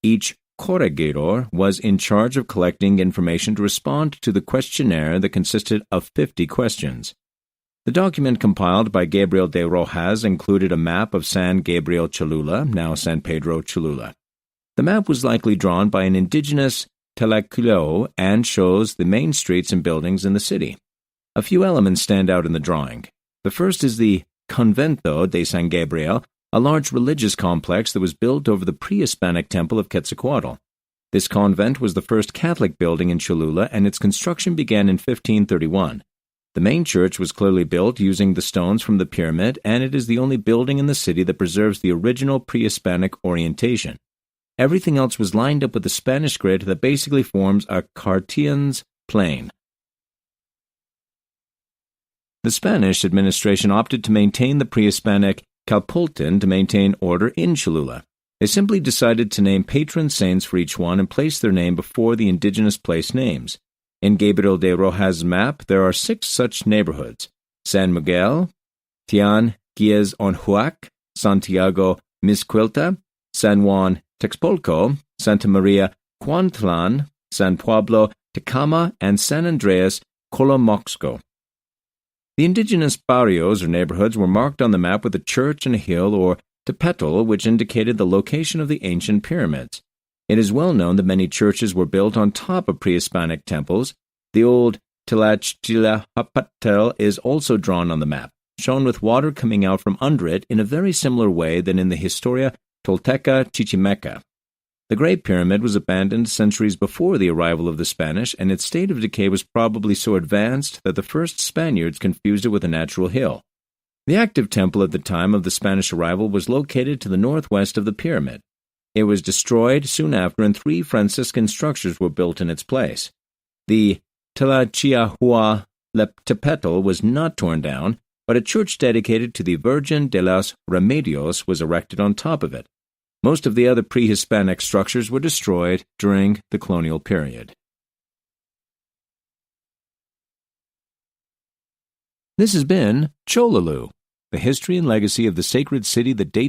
Each corregidor was in charge of collecting information to respond to the questionnaire that consisted of 50 questions. The document compiled by Gabriel de Rojas included a map of San Gabriel Cholula, now San Pedro Cholula. The map was likely drawn by an indigenous Teleculo and shows the main streets and buildings in the city. A few elements stand out in the drawing. The first is the Convento de San Gabriel, a large religious complex that was built over the pre-Hispanic temple of Quetzalcoatl. This convent was the first Catholic building in Cholula, and its construction began in 1531. The main church was clearly built using the stones from the pyramid, and it is the only building in the city that preserves the original pre-Hispanic orientation. Everything else was lined up with the Spanish grid that basically forms a Cartesian's plane. The Spanish administration opted to maintain the pre-Hispanic Calpultan to maintain order in Cholula. They simply decided to name patron saints for each one and place their name before the indigenous place names. In Gabriel de Rojas' map, there are 6 such neighborhoods: San Miguel, Tian Guiez Onhuac, Santiago Mizquilta, San Juan Texpolco, Santa Maria Cuantlan, San Pablo Tecama, and San Andreas Colomoxco. The indigenous barrios or neighborhoods were marked on the map with a church and a hill or tepetle, which indicated the location of the ancient pyramids. It is well known that many churches were built on top of pre-Hispanic temples. The old Tlachtlahuapatel is also drawn on the map, shown with water coming out from under it in a very similar way than in the Historia Tolteca Chichimeca. The Great Pyramid was abandoned centuries before the arrival of the Spanish, and its state of decay was probably so advanced that the first Spaniards confused it with a natural hill. The active temple at the time of the Spanish arrival was located to the northwest of the pyramid. It was destroyed soon after, and 3 Franciscan structures were built in its place. The Tlachiahualeptepetel was not torn down, but a church dedicated to the Virgin de los Remedios was erected on top of it. Most of the other pre-Hispanic structures were destroyed during the colonial period. This has been Cholula, the history and legacy of the sacred city that dates